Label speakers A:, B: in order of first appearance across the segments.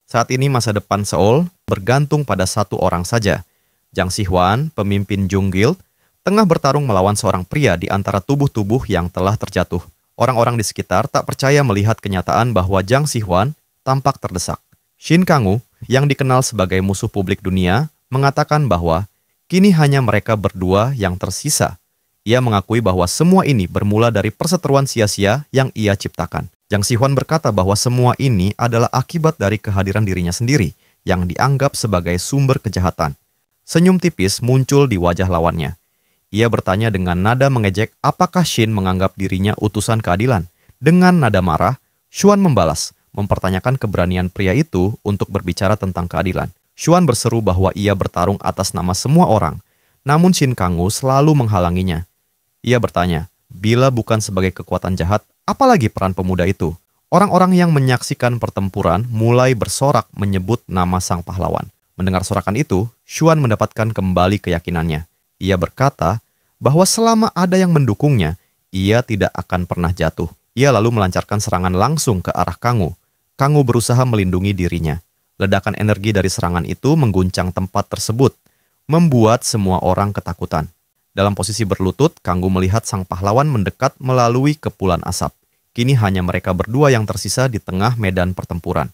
A: Saat ini masa depan Seoul bergantung pada satu orang saja. Jang Si-hwan, pemimpin Jung Guild, tengah bertarung melawan seorang pria di antara tubuh-tubuh yang telah terjatuh. Orang-orang di sekitar tak percaya melihat kenyataan bahwa Jang Si-hwan tampak terdesak. Shin Kang-woo, yang dikenal sebagai musuh publik dunia, mengatakan bahwa kini hanya mereka berdua yang tersisa. Ia mengakui bahwa semua ini bermula dari perseteruan sia-sia yang ia ciptakan. Jang Si-hwan berkata bahwa semua ini adalah akibat dari kehadiran dirinya sendiri yang dianggap sebagai sumber kejahatan. Senyum tipis muncul di wajah lawannya. Ia bertanya dengan nada mengejek apakah Shin menganggap dirinya utusan keadilan. Dengan nada marah, Xuan membalas, mempertanyakan keberanian pria itu untuk berbicara tentang keadilan. Xuan berseru bahwa ia bertarung atas nama semua orang, namun Shin Kang-woo selalu menghalanginya. Ia bertanya, bila bukan sebagai kekuatan jahat, apalagi peran pemuda itu? Orang-orang yang menyaksikan pertempuran mulai bersorak menyebut nama sang pahlawan. Mendengar sorakan itu, Xuan mendapatkan kembali keyakinannya. Ia berkata bahwa selama ada yang mendukungnya, ia tidak akan pernah jatuh. Ia lalu melancarkan serangan langsung ke arah Kang-woo. Kang-woo berusaha melindungi dirinya. Ledakan energi dari serangan itu mengguncang tempat tersebut, membuat semua orang ketakutan. Dalam posisi berlutut, Kang-woo melihat sang pahlawan mendekat melalui kepulan asap. Kini hanya mereka berdua yang tersisa di tengah medan pertempuran.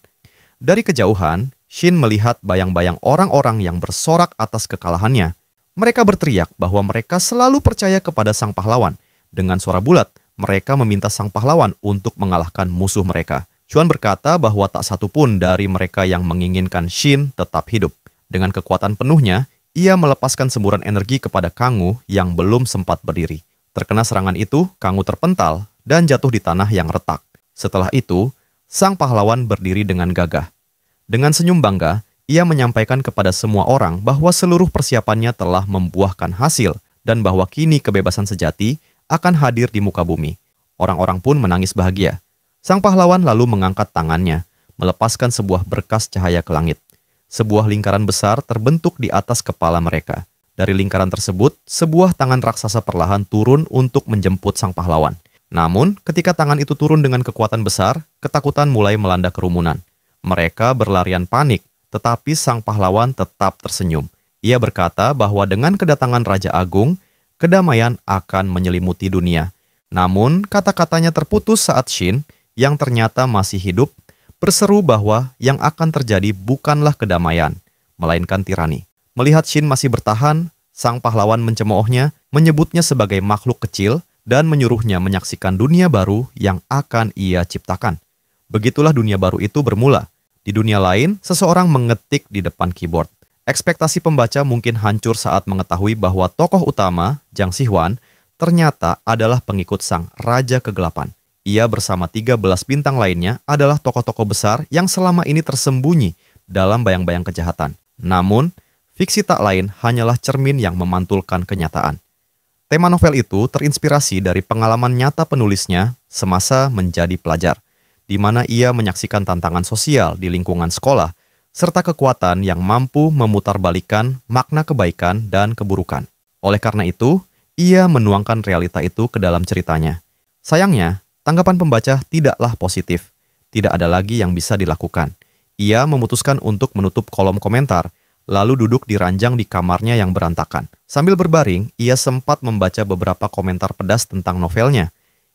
A: Dari kejauhan, Shin melihat bayang-bayang orang-orang yang bersorak atas kekalahannya. Mereka berteriak bahwa mereka selalu percaya kepada sang pahlawan. Dengan suara bulat, mereka meminta sang pahlawan untuk mengalahkan musuh mereka. Xuan berkata bahwa tak satu pun dari mereka yang menginginkan Shin tetap hidup. Dengan kekuatan penuhnya, ia melepaskan semburan energi kepada Kang-woo yang belum sempat berdiri. Terkena serangan itu, Kang-woo terpental dan jatuh di tanah yang retak. Setelah itu, sang pahlawan berdiri dengan gagah. Dengan senyum bangga, ia menyampaikan kepada semua orang bahwa seluruh persiapannya telah membuahkan hasil dan bahwa kini kebebasan sejati akan hadir di muka bumi. Orang-orang pun menangis bahagia. Sang pahlawan lalu mengangkat tangannya, melepaskan sebuah berkas cahaya ke langit. Sebuah lingkaran besar terbentuk di atas kepala mereka. Dari lingkaran tersebut, sebuah tangan raksasa perlahan turun untuk menjemput sang pahlawan. Namun, ketika tangan itu turun dengan kekuatan besar, ketakutan mulai melanda kerumunan. Mereka berlarian panik, tetapi sang pahlawan tetap tersenyum. Ia berkata bahwa dengan kedatangan Raja Agung, kedamaian akan menyelimuti dunia. Namun, kata-katanya terputus saat Shin, yang ternyata masih hidup, berseru bahwa yang akan terjadi bukanlah kedamaian, melainkan tirani. Melihat Shin masih bertahan, sang pahlawan mencemoohnya, menyebutnya sebagai makhluk kecil, dan menyuruhnya menyaksikan dunia baru yang akan ia ciptakan. Begitulah dunia baru itu bermula. Di dunia lain, seseorang mengetik di depan keyboard. Ekspektasi pembaca mungkin hancur saat mengetahui bahwa tokoh utama, Jang Si-hwan, ternyata adalah pengikut sang Raja Kegelapan. Ia bersama 13 bintang lainnya adalah tokoh-tokoh besar yang selama ini tersembunyi dalam bayang-bayang kejahatan. Namun, fiksi tak lain hanyalah cermin yang memantulkan kenyataan. Tema novel itu terinspirasi dari pengalaman nyata penulisnya semasa menjadi pelajar, di mana ia menyaksikan tantangan sosial di lingkungan sekolah, serta kekuatan yang mampu memutarbalikkan makna kebaikan dan keburukan. Oleh karena itu, ia menuangkan realita itu ke dalam ceritanya. Sayangnya, tanggapan pembaca tidaklah positif. Tidak ada lagi yang bisa dilakukan. Ia memutuskan untuk menutup kolom komentar, lalu duduk di ranjang di kamarnya yang berantakan. Sambil berbaring, ia sempat membaca beberapa komentar pedas tentang novelnya.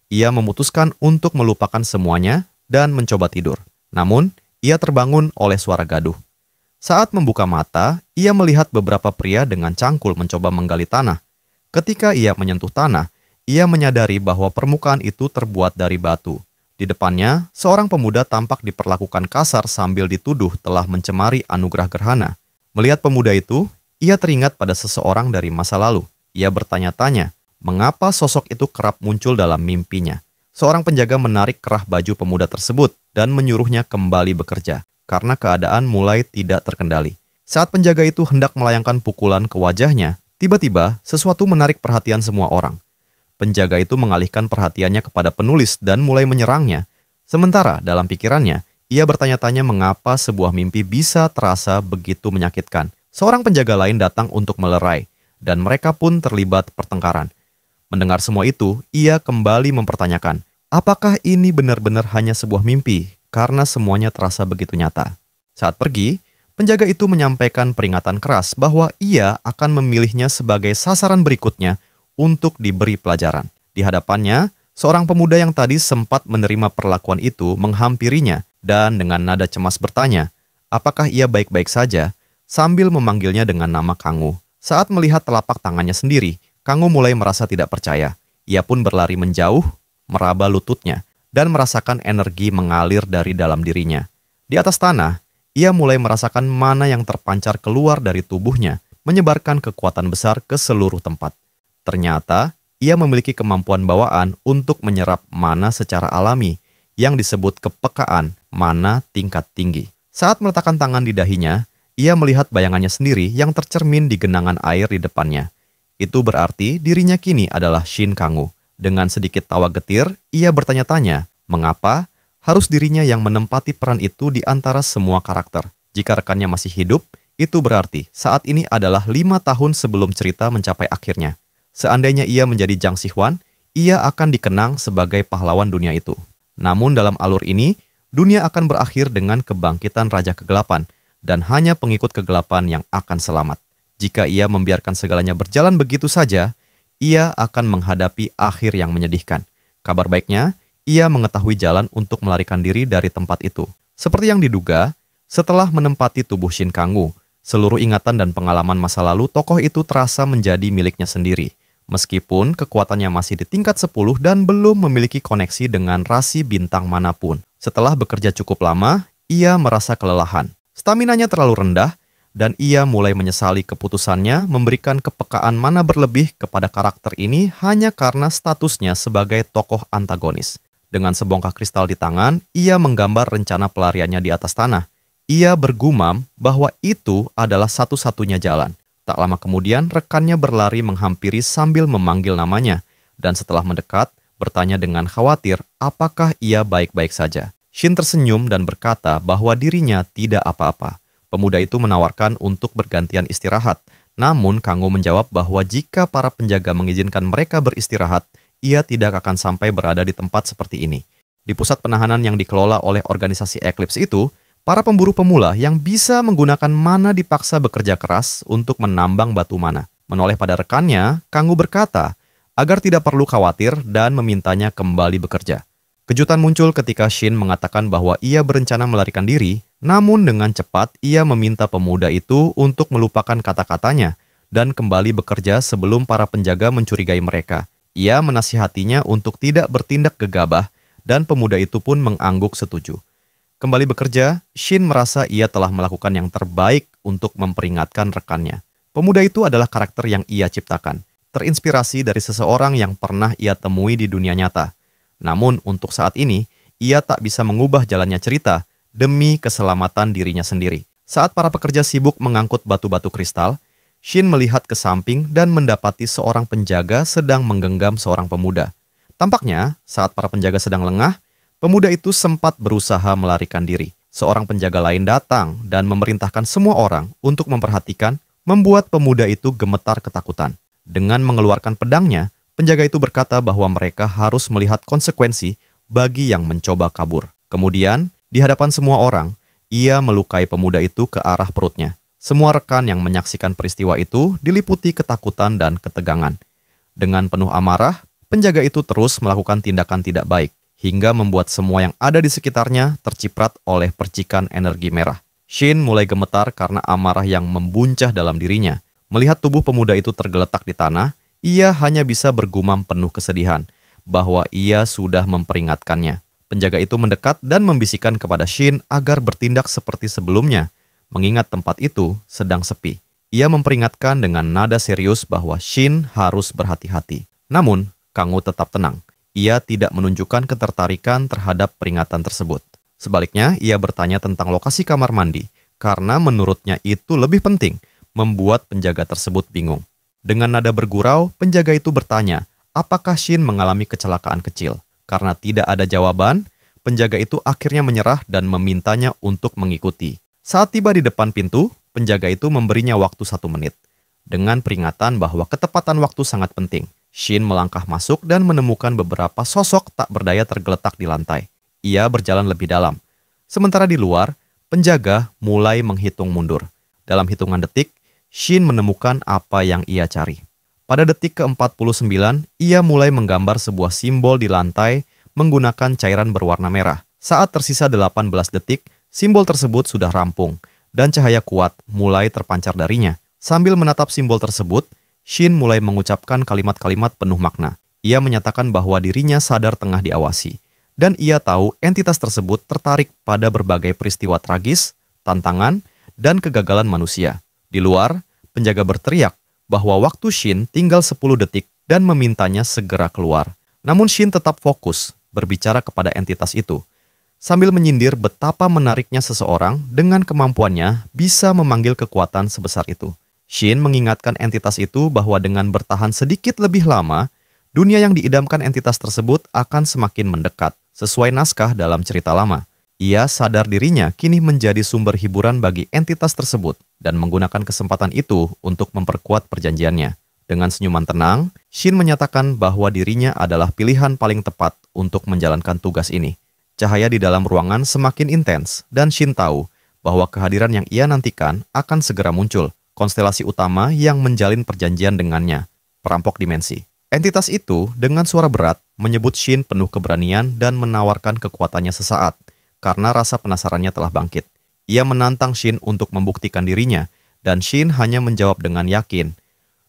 A: Ia memutuskan untuk melupakan semuanya dan mencoba tidur. Namun, ia terbangun oleh suara gaduh. Saat membuka mata, ia melihat beberapa pria dengan cangkul mencoba menggali tanah. Ketika ia menyentuh tanah, ia menyadari bahwa permukaan itu terbuat dari batu. Di depannya, seorang pemuda tampak diperlakukan kasar sambil dituduh telah mencemari anugerah gerhana. Melihat pemuda itu, ia teringat pada seseorang dari masa lalu. Ia bertanya-tanya, mengapa sosok itu kerap muncul dalam mimpinya. Seorang penjaga menarik kerah baju pemuda tersebut dan menyuruhnya kembali bekerja, karena keadaan mulai tidak terkendali. Saat penjaga itu hendak melayangkan pukulan ke wajahnya, tiba-tiba sesuatu menarik perhatian semua orang. Penjaga itu mengalihkan perhatiannya kepada penulis dan mulai menyerangnya. Sementara dalam pikirannya, ia bertanya-tanya mengapa sebuah mimpi bisa terasa begitu menyakitkan. Seorang penjaga lain datang untuk melerai, dan mereka pun terlibat pertengkaran. Mendengar semua itu, ia kembali mempertanyakan, apakah ini benar-benar hanya sebuah mimpi karena semuanya terasa begitu nyata. Saat pergi, penjaga itu menyampaikan peringatan keras bahwa ia akan memilihnya sebagai sasaran berikutnya untuk diberi pelajaran. Di hadapannya, seorang pemuda yang tadi sempat menerima perlakuan itu menghampirinya dan dengan nada cemas bertanya, apakah ia baik-baik saja, sambil memanggilnya dengan nama Kangu. Saat melihat telapak tangannya sendiri, Kangu mulai merasa tidak percaya. Ia pun berlari menjauh, meraba lututnya, dan merasakan energi mengalir dari dalam dirinya. Di atas tanah, ia mulai merasakan mana yang terpancar keluar dari tubuhnya, menyebarkan kekuatan besar ke seluruh tempat. Ternyata, ia memiliki kemampuan bawaan untuk menyerap mana secara alami, yang disebut kepekaan mana tingkat tinggi. Saat meletakkan tangan di dahinya, ia melihat bayangannya sendiri yang tercermin di genangan air di depannya. Itu berarti dirinya kini adalah Shin Kangu. Dengan sedikit tawa getir, ia bertanya-tanya, mengapa harus dirinya yang menempati peran itu di antara semua karakter. Jika rekannya masih hidup, itu berarti saat ini adalah 5 tahun sebelum cerita mencapai akhirnya. Seandainya ia menjadi Jang Si-hwan, ia akan dikenang sebagai pahlawan dunia itu. Namun dalam alur ini, dunia akan berakhir dengan kebangkitan Raja Kegelapan, dan hanya pengikut kegelapan yang akan selamat. Jika ia membiarkan segalanya berjalan begitu saja, ia akan menghadapi akhir yang menyedihkan. Kabar baiknya, ia mengetahui jalan untuk melarikan diri dari tempat itu. Seperti yang diduga, setelah menempati tubuh Shin Kangu, seluruh ingatan dan pengalaman masa lalu tokoh itu terasa menjadi miliknya sendiri. Meskipun kekuatannya masih di tingkat 10 dan belum memiliki koneksi dengan rasi bintang manapun. Setelah bekerja cukup lama, ia merasa kelelahan. Staminanya terlalu rendah, dan ia mulai menyesali keputusannya memberikan kepekaan mana berlebih kepada karakter ini hanya karena statusnya sebagai tokoh antagonis. Dengan sebongkah kristal di tangan, ia menggambar rencana pelariannya di atas tanah. Ia bergumam bahwa itu adalah satu-satunya jalan. Tak lama kemudian, rekannya berlari menghampiri sambil memanggil namanya, dan setelah mendekat, bertanya dengan khawatir apakah ia baik-baik saja. Shin tersenyum dan berkata bahwa dirinya tidak apa-apa. Pemuda itu menawarkan untuk bergantian istirahat, namun Kangu menjawab bahwa jika para penjaga mengizinkan mereka beristirahat, ia tidak akan sampai berada di tempat seperti ini. Di pusat penahanan yang dikelola oleh organisasi Eclipse itu, para pemburu pemula yang bisa menggunakan mana dipaksa bekerja keras untuk menambang batu mana. Menoleh pada rekannya, Kangu berkata agar tidak perlu khawatir dan memintanya kembali bekerja. Kejutan muncul ketika Shin mengatakan bahwa ia berencana melarikan diri, namun dengan cepat ia meminta pemuda itu untuk melupakan kata-katanya dan kembali bekerja sebelum para penjaga mencurigai mereka. Ia menasihatinya untuk tidak bertindak gegabah dan pemuda itu pun mengangguk setuju. Kembali bekerja, Shin merasa ia telah melakukan yang terbaik untuk memperingatkan rekannya. Pemuda itu adalah karakter yang ia ciptakan, terinspirasi dari seseorang yang pernah ia temui di dunia nyata. Namun untuk saat ini, ia tak bisa mengubah jalannya cerita demi keselamatan dirinya sendiri. Saat para pekerja sibuk mengangkut batu-batu kristal, Shin melihat ke samping dan mendapati seorang penjaga sedang menggenggam seorang pemuda. Tampaknya, saat para penjaga sedang lengah, pemuda itu sempat berusaha melarikan diri. Seorang penjaga lain datang dan memerintahkan semua orang untuk memperhatikan, membuat pemuda itu gemetar ketakutan. Dengan mengeluarkan pedangnya, penjaga itu berkata bahwa mereka harus melihat konsekuensi bagi yang mencoba kabur. Kemudian, di hadapan semua orang, ia melukai pemuda itu ke arah perutnya. Semua rekan yang menyaksikan peristiwa itu diliputi ketakutan dan ketegangan. Dengan penuh amarah, penjaga itu terus melakukan tindakan tidak baik, hingga membuat semua yang ada di sekitarnya terciprat oleh percikan energi merah. Shin mulai gemetar karena amarah yang membuncah dalam dirinya. Melihat tubuh pemuda itu tergeletak di tanah, ia hanya bisa bergumam penuh kesedihan bahwa ia sudah memperingatkannya. Penjaga itu mendekat dan membisikkan kepada Shin agar bertindak seperti sebelumnya, mengingat tempat itu sedang sepi. Ia memperingatkan dengan nada serius bahwa Shin harus berhati-hati. Namun, Kangu tetap tenang. Ia tidak menunjukkan ketertarikan terhadap peringatan tersebut. Sebaliknya, ia bertanya tentang lokasi kamar mandi, karena menurutnya itu lebih penting, membuat penjaga tersebut bingung. Dengan nada bergurau, penjaga itu bertanya, apakah Shin mengalami kecelakaan kecil? Karena tidak ada jawaban, penjaga itu akhirnya menyerah dan memintanya untuk mengikuti. Saat tiba di depan pintu, penjaga itu memberinya waktu 1 menit. Dengan peringatan bahwa ketepatan waktu sangat penting. Shin melangkah masuk dan menemukan beberapa sosok tak berdaya tergeletak di lantai. Ia berjalan lebih dalam. Sementara di luar, penjaga mulai menghitung mundur. Dalam hitungan detik, Shin menemukan apa yang ia cari. Pada detik ke-49, ia mulai menggambar sebuah simbol di lantai menggunakan cairan berwarna merah. Saat tersisa 18 detik, simbol tersebut sudah rampung dan cahaya kuat mulai terpancar darinya. Sambil menatap simbol tersebut, Shin mulai mengucapkan kalimat-kalimat penuh makna. Ia menyatakan bahwa dirinya sadar tengah diawasi, dan ia tahu entitas tersebut tertarik pada berbagai peristiwa tragis, tantangan, dan kegagalan manusia. Di luar, penjaga berteriak bahwa waktu Shin tinggal 10 detik dan memintanya segera keluar. Namun Shin tetap fokus berbicara kepada entitas itu, sambil menyindir betapa menariknya seseorang dengan kemampuannya bisa memanggil kekuatan sebesar itu. Shin mengingatkan entitas itu bahwa dengan bertahan sedikit lebih lama, dunia yang diidamkan entitas tersebut akan semakin mendekat, sesuai naskah dalam cerita lama. Ia sadar dirinya kini menjadi sumber hiburan bagi entitas tersebut dan menggunakan kesempatan itu untuk memperkuat perjanjiannya. Dengan senyuman tenang, Shin menyatakan bahwa dirinya adalah pilihan paling tepat untuk menjalankan tugas ini. Cahaya di dalam ruangan semakin intens dan Shin tahu bahwa kehadiran yang ia nantikan akan segera muncul, konstelasi utama yang menjalin perjanjian dengannya, perampok dimensi. Entitas itu dengan suara berat menyebut Shin penuh keberanian dan menawarkan kekuatannya sesaat, karena rasa penasarannya telah bangkit. Ia menantang Shin untuk membuktikan dirinya, dan Shin hanya menjawab dengan yakin,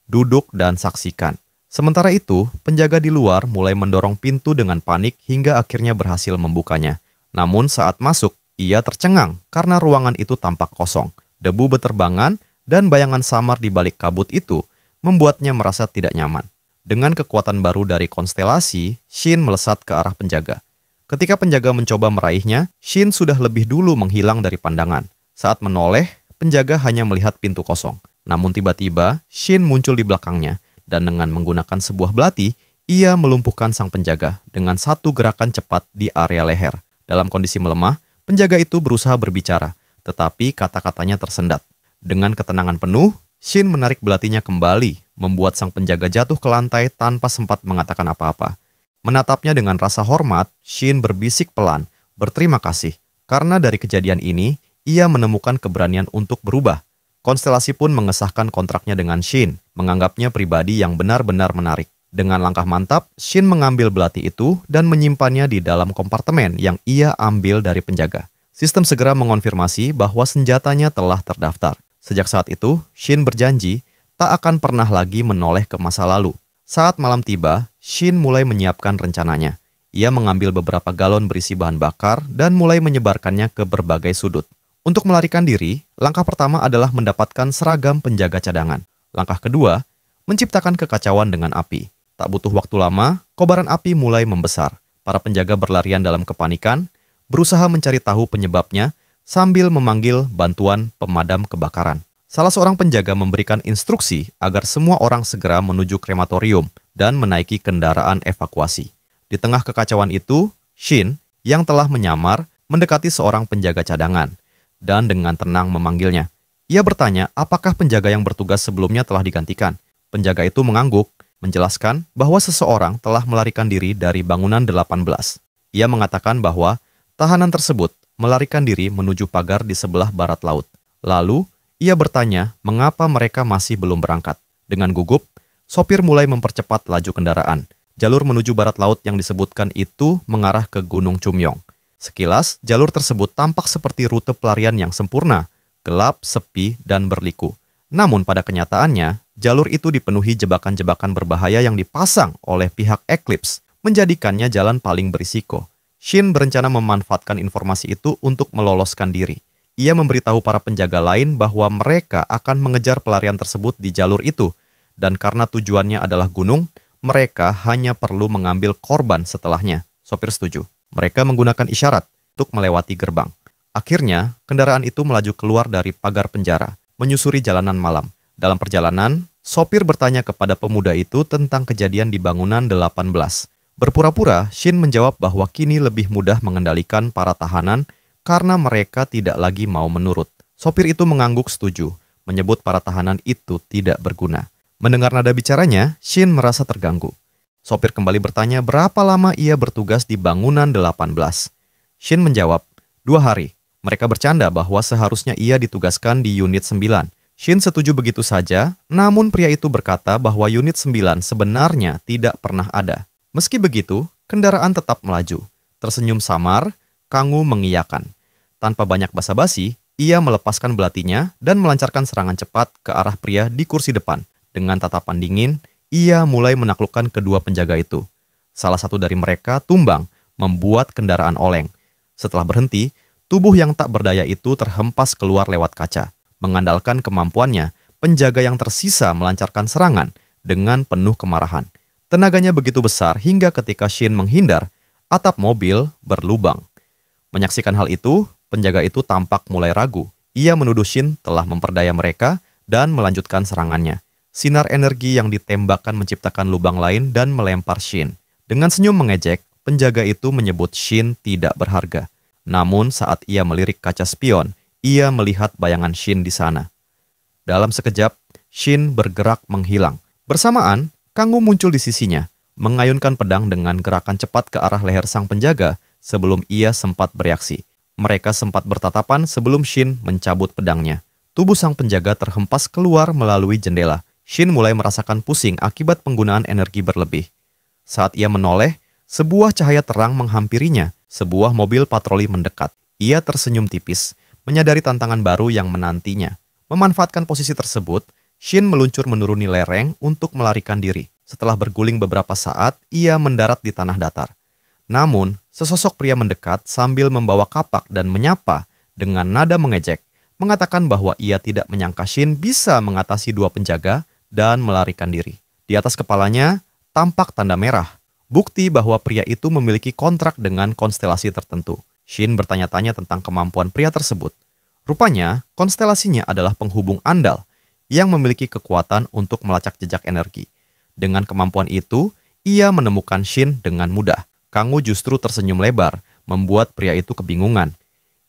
A: "Duduk dan saksikan." Sementara itu, penjaga di luar mulai mendorong pintu dengan panik hingga akhirnya berhasil membukanya. Namun saat masuk, ia tercengang karena ruangan itu tampak kosong. Debu beterbangan dan bayangan samar di balik kabut itu membuatnya merasa tidak nyaman. Dengan kekuatan baru dari konstelasi, Shin melesat ke arah penjaga. Ketika penjaga mencoba meraihnya, Shin sudah lebih dulu menghilang dari pandangan. Saat menoleh, penjaga hanya melihat pintu kosong. Namun tiba-tiba, Shin muncul di belakangnya, dan dengan menggunakan sebuah belati, ia melumpuhkan sang penjaga dengan satu gerakan cepat di area leher. Dalam kondisi melemah, penjaga itu berusaha berbicara, tetapi kata-katanya tersendat. Dengan ketenangan penuh, Shin menarik belatinya kembali, membuat sang penjaga jatuh ke lantai tanpa sempat mengatakan apa-apa. Menatapnya dengan rasa hormat, Shin berbisik pelan, berterima kasih, karena dari kejadian ini, ia menemukan keberanian untuk berubah. Konstelasi pun mengesahkan kontraknya dengan Shin, menganggapnya pribadi yang benar-benar menarik. Dengan langkah mantap, Shin mengambil belati itu dan menyimpannya di dalam kompartemen yang ia ambil dari penjaga. Sistem segera mengonfirmasi bahwa senjatanya telah terdaftar. Sejak saat itu, Shin berjanji tak akan pernah lagi menoleh ke masa lalu. Saat malam tiba, Shin mulai menyiapkan rencananya. Ia mengambil beberapa galon berisi bahan bakar dan mulai menyebarkannya ke berbagai sudut. Untuk melarikan diri, langkah pertama adalah mendapatkan seragam penjaga cadangan. Langkah kedua, menciptakan kekacauan dengan api. Tak butuh waktu lama, kobaran api mulai membesar. Para penjaga berlarian dalam kepanikan, berusaha mencari tahu penyebabnya sambil memanggil bantuan pemadam kebakaran. Salah seorang penjaga memberikan instruksi agar semua orang segera menuju krematorium dan menaiki kendaraan evakuasi. Di tengah kekacauan itu, Shin, yang telah menyamar, mendekati seorang penjaga cadangan dan dengan tenang memanggilnya. Ia bertanya apakah penjaga yang bertugas sebelumnya telah digantikan. Penjaga itu mengangguk, menjelaskan bahwa seseorang telah melarikan diri dari bangunan 18. Ia mengatakan bahwa tahanan tersebut melarikan diri menuju pagar di sebelah barat laut. Lalu, ia bertanya mengapa mereka masih belum berangkat. Dengan gugup, sopir mulai mempercepat laju kendaraan. Jalur menuju barat laut yang disebutkan itu mengarah ke Gunung Chumyong. Sekilas, jalur tersebut tampak seperti rute pelarian yang sempurna, gelap, sepi, dan berliku. Namun pada kenyataannya, jalur itu dipenuhi jebakan-jebakan berbahaya yang dipasang oleh pihak Eclipse, menjadikannya jalan paling berisiko. Shin berencana memanfaatkan informasi itu untuk meloloskan diri. Ia memberitahu para penjaga lain bahwa mereka akan mengejar pelarian tersebut di jalur itu, dan karena tujuannya adalah gunung, mereka hanya perlu mengambil korban setelahnya. Sopir setuju. Mereka menggunakan isyarat untuk melewati gerbang. Akhirnya, kendaraan itu melaju keluar dari pagar penjara, menyusuri jalanan malam. Dalam perjalanan, sopir bertanya kepada pemuda itu tentang kejadian di bangunan 18. Berpura-pura, Shin menjawab bahwa kini lebih mudah mengendalikan para tahanan karena mereka tidak lagi mau menurut. Sopir itu mengangguk setuju, menyebut para tahanan itu tidak berguna. Mendengar nada bicaranya, Shin merasa terganggu. Sopir kembali bertanya berapa lama ia bertugas di bangunan 18. Shin menjawab, 2 hari. Mereka bercanda bahwa seharusnya ia ditugaskan di unit 9. Shin setuju begitu saja, namun pria itu berkata bahwa unit 9 sebenarnya tidak pernah ada. Meski begitu, kendaraan tetap melaju. Tersenyum samar, Kangwoo mengiyakan. Tanpa banyak basa-basi, ia melepaskan belatinya dan melancarkan serangan cepat ke arah pria di kursi depan. Dengan tatapan dingin, ia mulai menaklukkan kedua penjaga itu. Salah satu dari mereka tumbang, membuat kendaraan oleng. Setelah berhenti, tubuh yang tak berdaya itu terhempas keluar lewat kaca. Mengandalkan kemampuannya, penjaga yang tersisa melancarkan serangan dengan penuh kemarahan. Tenaganya begitu besar hingga ketika Shin menghindar, atap mobil berlubang. Menyaksikan hal itu, penjaga itu tampak mulai ragu. Ia menuduh Shin telah memperdaya mereka dan melanjutkan serangannya. Sinar energi yang ditembakkan menciptakan lubang lain dan melempar Shin. Dengan senyum mengejek, penjaga itu menyebut Shin tidak berharga. Namun saat ia melirik kaca spion, ia melihat bayangan Shin di sana. Dalam sekejap, Shin bergerak menghilang. Bersamaan, Kangwoo muncul di sisinya, mengayunkan pedang dengan gerakan cepat ke arah leher sang penjaga sebelum ia sempat bereaksi. Mereka sempat bertatapan sebelum Shin mencabut pedangnya. Tubuh sang penjaga terhempas keluar melalui jendela. Shin mulai merasakan pusing akibat penggunaan energi berlebih. Saat ia menoleh, sebuah cahaya terang menghampirinya. Sebuah mobil patroli mendekat. Ia tersenyum tipis, menyadari tantangan baru yang menantinya. Memanfaatkan posisi tersebut, Shin meluncur menuruni lereng untuk melarikan diri. Setelah berguling beberapa saat, ia mendarat di tanah datar. Namun, sesosok pria mendekat sambil membawa kapak dan menyapa dengan nada mengejek, mengatakan bahwa ia tidak menyangka Shin bisa mengatasi dua penjaga dan melarikan diri. Di atas kepalanya, tampak tanda merah, bukti bahwa pria itu memiliki kontrak dengan konstelasi tertentu. Shin bertanya-tanya tentang kemampuan pria tersebut. Rupanya, konstelasinya adalah penghubung andal yang memiliki kekuatan untuk melacak jejak energi. Dengan kemampuan itu, ia menemukan Shin dengan mudah. Kangwoo justru tersenyum lebar, membuat pria itu kebingungan.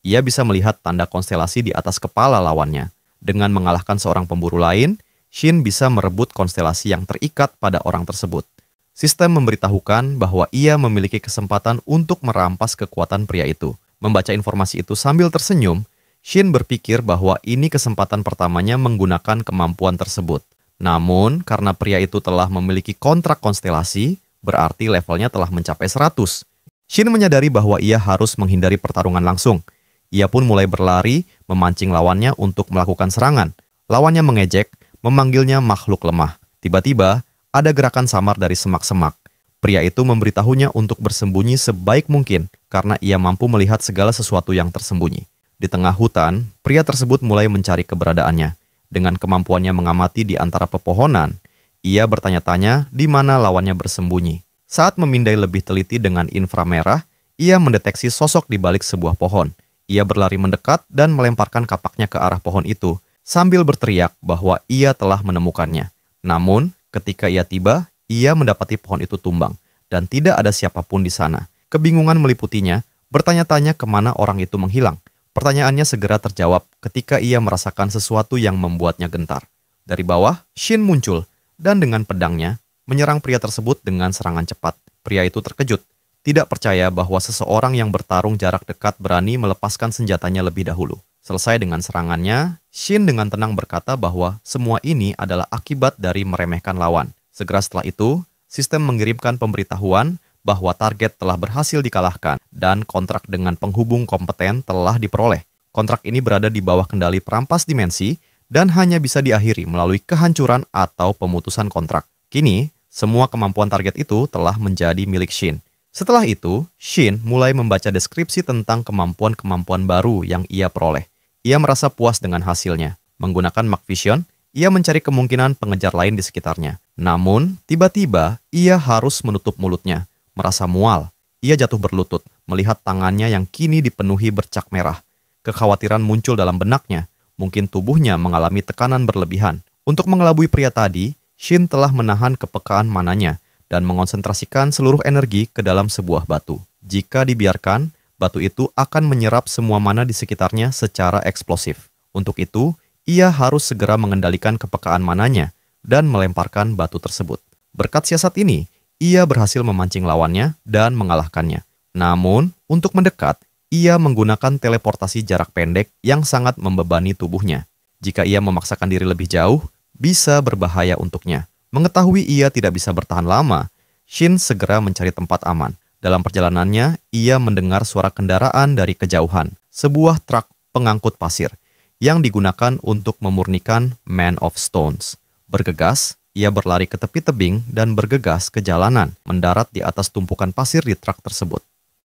A: Ia bisa melihat tanda konstelasi di atas kepala lawannya. Dengan mengalahkan seorang pemburu lain, Shin bisa merebut konstelasi yang terikat pada orang tersebut. Sistem memberitahukan bahwa ia memiliki kesempatan untuk merampas kekuatan pria itu. Membaca informasi itu sambil tersenyum, Shin berpikir bahwa ini kesempatan pertamanya menggunakan kemampuan tersebut. Namun, karena pria itu telah memiliki kontrak konstelasi, berarti levelnya telah mencapai 100. Shin menyadari bahwa ia harus menghindari pertarungan langsung. Ia pun mulai berlari, memancing lawannya untuk melakukan serangan. Lawannya mengejek, memanggilnya makhluk lemah. Tiba-tiba, ada gerakan samar dari semak-semak. Pria itu memberitahunya untuk bersembunyi sebaik mungkin karena ia mampu melihat segala sesuatu yang tersembunyi. Di tengah hutan, pria tersebut mulai mencari keberadaannya. Dengan kemampuannya mengamati di antara pepohonan, ia bertanya-tanya di mana lawannya bersembunyi. Saat memindai lebih teliti dengan inframerah, ia mendeteksi sosok di balik sebuah pohon. Ia berlari mendekat dan melemparkan kapaknya ke arah pohon itu, sambil berteriak bahwa ia telah menemukannya. Namun, ketika ia tiba, ia mendapati pohon itu tumbang, dan tidak ada siapapun di sana. Kebingungan meliputinya, bertanya-tanya kemana orang itu menghilang. Pertanyaannya segera terjawab ketika ia merasakan sesuatu yang membuatnya gentar. Dari bawah, Shin muncul, dan dengan pedangnya, menyerang pria tersebut dengan serangan cepat. Pria itu terkejut, tidak percaya bahwa seseorang yang bertarung jarak dekat berani melepaskan senjatanya lebih dahulu. Selesai dengan serangannya, Shin dengan tenang berkata bahwa semua ini adalah akibat dari meremehkan lawan. Segera setelah itu, sistem mengirimkan pemberitahuan bahwa target telah berhasil dikalahkan dan kontrak dengan penghubung kompeten telah diperoleh. Kontrak ini berada di bawah kendali perampas dimensi dan hanya bisa diakhiri melalui kehancuran atau pemutusan kontrak. Kini, semua kemampuan target itu telah menjadi milik Shin. Setelah itu, Shin mulai membaca deskripsi tentang kemampuan-kemampuan baru yang ia peroleh. Ia merasa puas dengan hasilnya. Menggunakan Mark Vision, ia mencari kemungkinan pengejar lain di sekitarnya. Namun, tiba-tiba ia harus menutup mulutnya. Merasa mual, ia jatuh berlutut, melihat tangannya yang kini dipenuhi bercak merah. Kekhawatiran muncul dalam benaknya. Mungkin tubuhnya mengalami tekanan berlebihan. Untuk mengelabui pria tadi, Shin telah menahan kepekaan mananya dan mengonsentrasikan seluruh energi ke dalam sebuah batu. Jika dibiarkan, batu itu akan menyerap semua mana di sekitarnya secara eksplosif. Untuk itu, ia harus segera mengendalikan kepekaan mananya dan melemparkan batu tersebut. Berkat siasat ini, ia berhasil memancing lawannya dan mengalahkannya. Namun, untuk mendekat, ia menggunakan teleportasi jarak pendek yang sangat membebani tubuhnya. Jika ia memaksakan diri lebih jauh, bisa berbahaya untuknya. Mengetahui ia tidak bisa bertahan lama, Shin segera mencari tempat aman. Dalam perjalanannya, ia mendengar suara kendaraan dari kejauhan, sebuah truk pengangkut pasir yang digunakan untuk memurnikan Man of Stones. Bergegas, ia berlari ke tepi tebing dan bergegas ke jalanan, mendarat di atas tumpukan pasir di truk tersebut.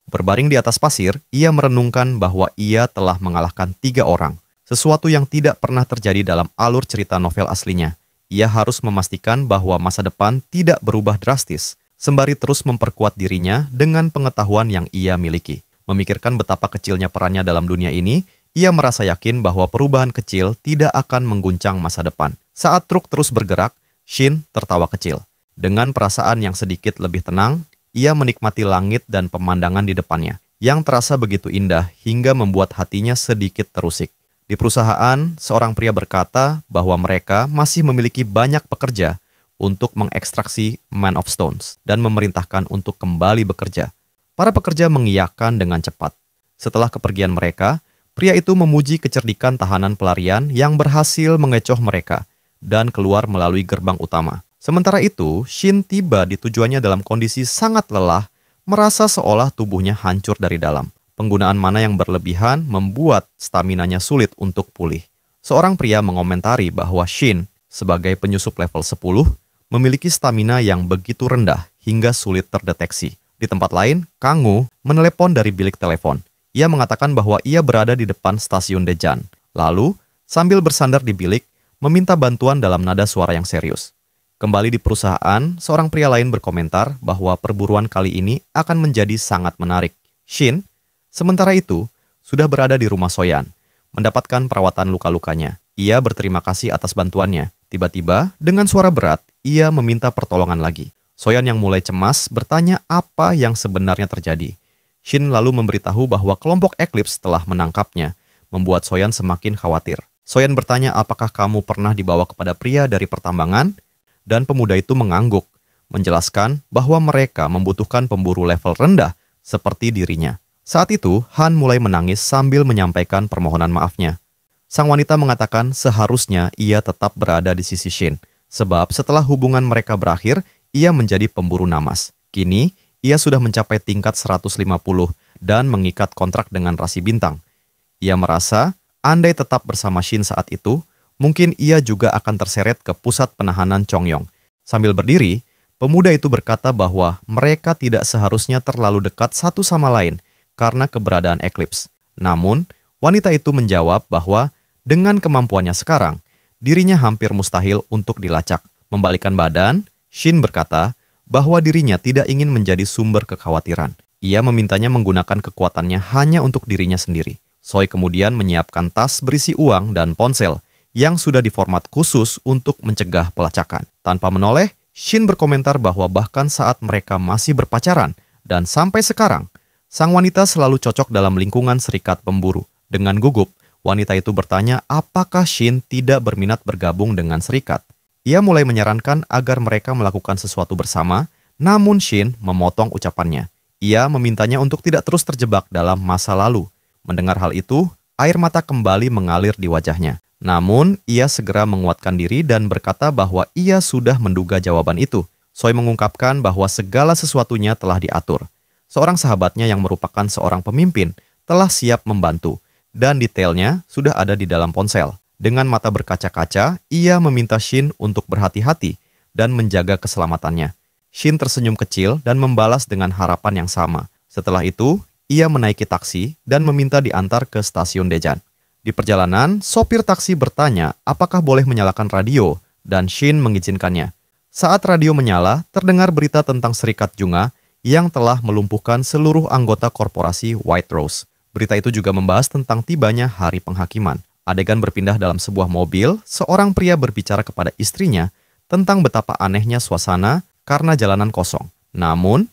A: Berbaring di atas pasir, ia merenungkan bahwa ia telah mengalahkan 3 orang, sesuatu yang tidak pernah terjadi dalam alur cerita novel aslinya. Ia harus memastikan bahwa masa depan tidak berubah drastis, sembari terus memperkuat dirinya dengan pengetahuan yang ia miliki. Memikirkan betapa kecilnya perannya dalam dunia ini, ia merasa yakin bahwa perubahan kecil tidak akan mengguncang masa depan. Saat truk terus bergerak, Shin tertawa kecil. Dengan perasaan yang sedikit lebih tenang, ia menikmati langit dan pemandangan di depannya, yang terasa begitu indah hingga membuat hatinya sedikit terusik. Di perusahaan, seorang pria berkata bahwa mereka masih memiliki banyak pekerja untuk mengekstraksi Man of Stones dan memerintahkan untuk kembali bekerja. Para pekerja mengiyakan dengan cepat. Setelah kepergian mereka, pria itu memuji kecerdikan tahanan pelarian yang berhasil mengecoh mereka dan keluar melalui gerbang utama. Sementara itu, Shin tiba di tujuannya dalam kondisi sangat lelah, merasa seolah tubuhnya hancur dari dalam. Penggunaan mana yang berlebihan membuat staminanya sulit untuk pulih. Seorang pria mengomentari bahwa Shin, sebagai penyusup level 10, memiliki stamina yang begitu rendah hingga sulit terdeteksi. Di tempat lain, Kangwoo menelepon dari bilik telepon. Ia mengatakan bahwa ia berada di depan stasiun Daejeon. Lalu, sambil bersandar di bilik, meminta bantuan dalam nada suara yang serius. Kembali di perusahaan, seorang pria lain berkomentar bahwa perburuan kali ini akan menjadi sangat menarik. Shin, sementara itu, sudah berada di rumah Soyan, mendapatkan perawatan luka-lukanya. Ia berterima kasih atas bantuannya. Tiba-tiba, dengan suara berat, ia meminta pertolongan lagi. Soyan yang mulai cemas bertanya apa yang sebenarnya terjadi. Shin lalu memberitahu bahwa kelompok Eclipse telah menangkapnya, membuat Soyan semakin khawatir. Soyan bertanya apakah kamu pernah dibawa kepada pria dari pertambangan, dan pemuda itu mengangguk, menjelaskan bahwa mereka membutuhkan pemburu level rendah seperti dirinya. Saat itu, Han mulai menangis sambil menyampaikan permohonan maafnya. Sang wanita mengatakan seharusnya ia tetap berada di sisi Shin, sebab setelah hubungan mereka berakhir, ia menjadi pemburu namas. Kini, ia sudah mencapai tingkat 150 dan mengikat kontrak dengan rasi bintang. Ia merasa, andai tetap bersama Shin saat itu, mungkin ia juga akan terseret ke pusat penahanan Chongyong. Sambil berdiri, pemuda itu berkata bahwa mereka tidak seharusnya terlalu dekat satu sama lain karena keberadaan Eclipse. Namun, wanita itu menjawab bahwa dengan kemampuannya sekarang, dirinya hampir mustahil untuk dilacak. Membalikkan badan, Shin berkata bahwa dirinya tidak ingin menjadi sumber kekhawatiran. Ia memintanya menggunakan kekuatannya hanya untuk dirinya sendiri. Soy kemudian menyiapkan tas berisi uang dan ponsel yang sudah diformat khusus untuk mencegah pelacakan. Tanpa menoleh, Shin berkomentar bahwa bahkan saat mereka masih berpacaran dan sampai sekarang, sang wanita selalu cocok dalam lingkungan serikat pemburu. Dengan gugup, wanita itu bertanya apakah Shin tidak berminat bergabung dengan serikat. Ia mulai menyarankan agar mereka melakukan sesuatu bersama, namun Shin memotong ucapannya. Ia memintanya untuk tidak terus terjebak dalam masa lalu. Mendengar hal itu, air mata kembali mengalir di wajahnya. Namun, ia segera menguatkan diri dan berkata bahwa ia sudah menduga jawaban itu. Soy mengungkapkan bahwa segala sesuatunya telah diatur. Seorang sahabatnya yang merupakan seorang pemimpin telah siap membantu, dan detailnya sudah ada di dalam ponsel. Dengan mata berkaca-kaca, ia meminta Shin untuk berhati-hati dan menjaga keselamatannya. Shin tersenyum kecil dan membalas dengan harapan yang sama. Setelah itu, ia menaiki taksi dan meminta diantar ke stasiun Daejeon. Di perjalanan, sopir taksi bertanya apakah boleh menyalakan radio, dan Shin mengizinkannya. Saat radio menyala, terdengar berita tentang Serikat Junga yang telah melumpuhkan seluruh anggota korporasi White Rose. Berita itu juga membahas tentang tibanya hari penghakiman. Adegan berpindah dalam sebuah mobil, seorang pria berbicara kepada istrinya tentang betapa anehnya suasana karena jalanan kosong. Namun,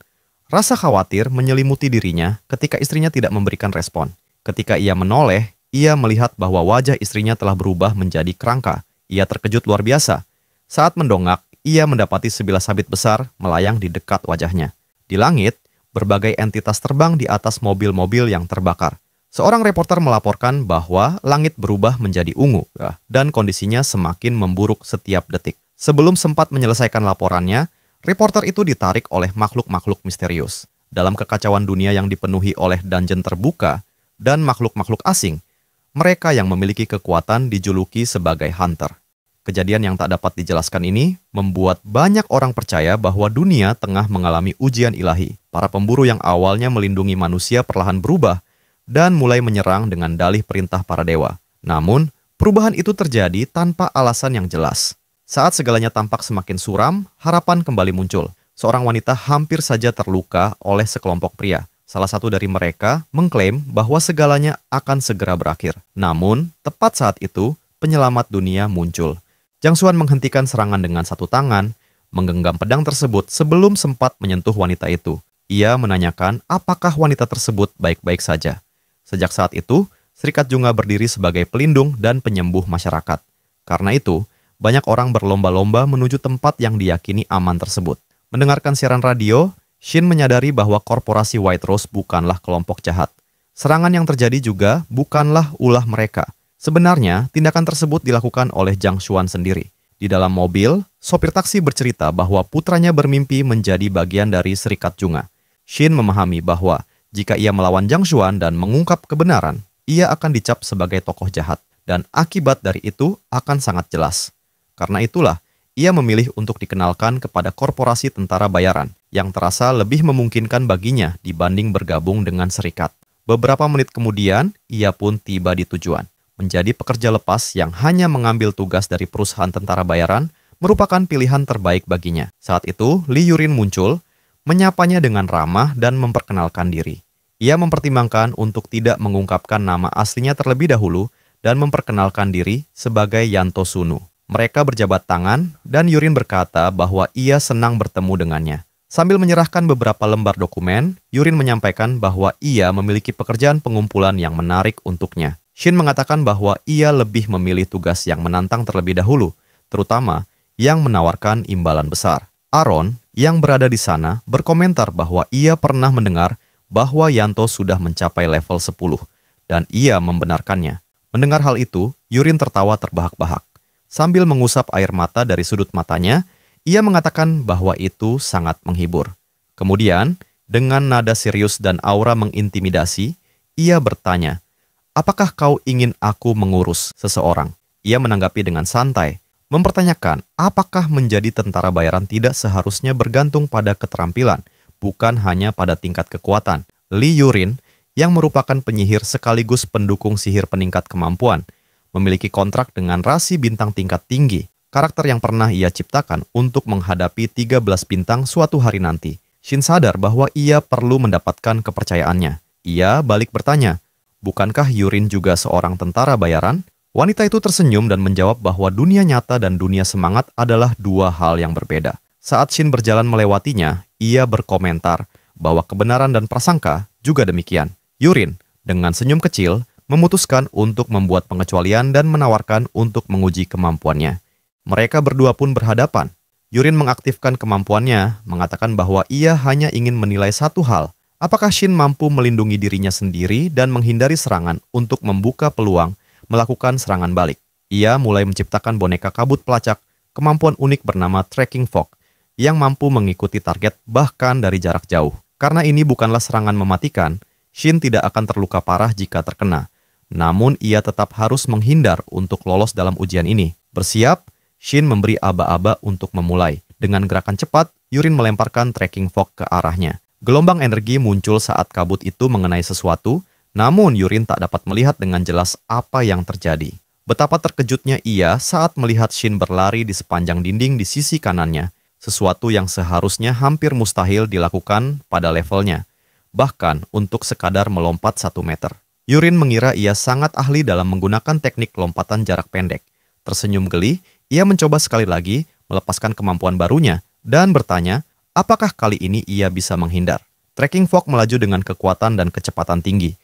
A: rasa khawatir menyelimuti dirinya ketika istrinya tidak memberikan respon. Ketika ia menoleh, ia melihat bahwa wajah istrinya telah berubah menjadi kerangka. Ia terkejut luar biasa. Saat mendongak, ia mendapati sebilah sabit besar melayang di dekat wajahnya. Di langit, berbagai entitas terbang di atas mobil-mobil yang terbakar. Seorang reporter melaporkan bahwa langit berubah menjadi ungu dan kondisinya semakin memburuk setiap detik. Sebelum sempat menyelesaikan laporannya, reporter itu ditarik oleh makhluk-makhluk misterius. Dalam kekacauan dunia yang dipenuhi oleh dungeon terbuka dan makhluk-makhluk asing, mereka yang memiliki kekuatan dijuluki sebagai hunter. Kejadian yang tak dapat dijelaskan ini membuat banyak orang percaya bahwa dunia tengah mengalami ujian ilahi. Para pemburu yang awalnya melindungi manusia perlahan berubah dan mulai menyerang dengan dalih perintah para dewa. Namun, perubahan itu terjadi tanpa alasan yang jelas. Saat segalanya tampak semakin suram, harapan kembali muncul. Seorang wanita hampir saja terluka oleh sekelompok pria. Salah satu dari mereka mengklaim bahwa segalanya akan segera berakhir. Namun, tepat saat itu, penyelamat dunia muncul. Zhang Xuan menghentikan serangan dengan satu tangan, menggenggam pedang tersebut sebelum sempat menyentuh wanita itu. Ia menanyakan apakah wanita tersebut baik-baik saja. Sejak saat itu, Serikat Junga berdiri sebagai pelindung dan penyembuh masyarakat. Karena itu, banyak orang berlomba-lomba menuju tempat yang diyakini aman tersebut. Mendengarkan siaran radio, Shin menyadari bahwa korporasi White Rose bukanlah kelompok jahat. Serangan yang terjadi juga bukanlah ulah mereka. Sebenarnya, tindakan tersebut dilakukan oleh Zhang Xuan sendiri. Di dalam mobil, sopir taksi bercerita bahwa putranya bermimpi menjadi bagian dari Serikat Junga. Shin memahami bahwa jika ia melawan Zhang Xuan dan mengungkap kebenaran, ia akan dicap sebagai tokoh jahat, dan akibat dari itu akan sangat jelas. Karena itulah, ia memilih untuk dikenalkan kepada korporasi tentara bayaran, yang terasa lebih memungkinkan baginya dibanding bergabung dengan serikat. Beberapa menit kemudian, ia pun tiba di tujuan. Menjadi pekerja lepas yang hanya mengambil tugas dari perusahaan tentara bayaran merupakan pilihan terbaik baginya. Saat itu, Li Yurin muncul, menyapanya dengan ramah dan memperkenalkan diri. Ia mempertimbangkan untuk tidak mengungkapkan nama aslinya terlebih dahulu dan memperkenalkan diri sebagai Yanto Sunu. Mereka berjabat tangan dan Yurin berkata bahwa ia senang bertemu dengannya. Sambil menyerahkan beberapa lembar dokumen, Yurin menyampaikan bahwa ia memiliki pekerjaan pengumpulan yang menarik untuknya. Shin mengatakan bahwa ia lebih memilih tugas yang menantang terlebih dahulu, terutama yang menawarkan imbalan besar. Aaron, yang berada di sana, berkomentar bahwa ia pernah mendengar bahwa Yanto sudah mencapai level 10, dan ia membenarkannya. Mendengar hal itu, Yurin tertawa terbahak-bahak. Sambil mengusap air mata dari sudut matanya, ia mengatakan bahwa itu sangat menghibur. Kemudian, dengan nada serius dan aura mengintimidasi, ia bertanya, "Apakah kau ingin aku mengurus seseorang?" Ia menanggapi dengan santai, mempertanyakan apakah menjadi tentara bayaran tidak seharusnya bergantung pada keterampilan, bukan hanya pada tingkat kekuatan. Li Yurin, yang merupakan penyihir sekaligus pendukung sihir peningkat kemampuan, memiliki kontrak dengan rasi bintang tingkat tinggi, karakter yang pernah ia ciptakan untuk menghadapi 13 bintang suatu hari nanti. Shin sadar bahwa ia perlu mendapatkan kepercayaannya. Ia balik bertanya, "Bukankah Yurin juga seorang tentara bayaran?" Wanita itu tersenyum dan menjawab bahwa dunia nyata dan dunia semangat adalah dua hal yang berbeda. Saat Shin berjalan melewatinya, ia berkomentar bahwa kebenaran dan prasangka juga demikian. Yurin, dengan senyum kecil, memutuskan untuk membuat pengecualian dan menawarkan untuk menguji kemampuannya. Mereka berdua pun berhadapan. Yurin mengaktifkan kemampuannya, mengatakan bahwa ia hanya ingin menilai satu hal, apakah Shin mampu melindungi dirinya sendiri dan menghindari serangan untuk membuka peluang melakukan serangan balik. Ia mulai menciptakan boneka kabut pelacak, kemampuan unik bernama Tracking Fog, yang mampu mengikuti target bahkan dari jarak jauh. Karena ini bukanlah serangan mematikan, Shin tidak akan terluka parah jika terkena. Namun ia tetap harus menghindar untuk lolos dalam ujian ini. Bersiap, Shin memberi aba-aba untuk memulai. Dengan gerakan cepat, Yurin melemparkan Tracking Fog ke arahnya. Gelombang energi muncul saat kabut itu mengenai sesuatu, namun Yurin tak dapat melihat dengan jelas apa yang terjadi. Betapa terkejutnya ia saat melihat Shin berlari di sepanjang dinding di sisi kanannya, sesuatu yang seharusnya hampir mustahil dilakukan pada levelnya, bahkan untuk sekadar melompat 1 meter. Yurin mengira ia sangat ahli dalam menggunakan teknik lompatan jarak pendek. Tersenyum geli, ia mencoba sekali lagi melepaskan kemampuan barunya dan bertanya, apakah kali ini ia bisa menghindar. Tracking Fog melaju dengan kekuatan dan kecepatan tinggi,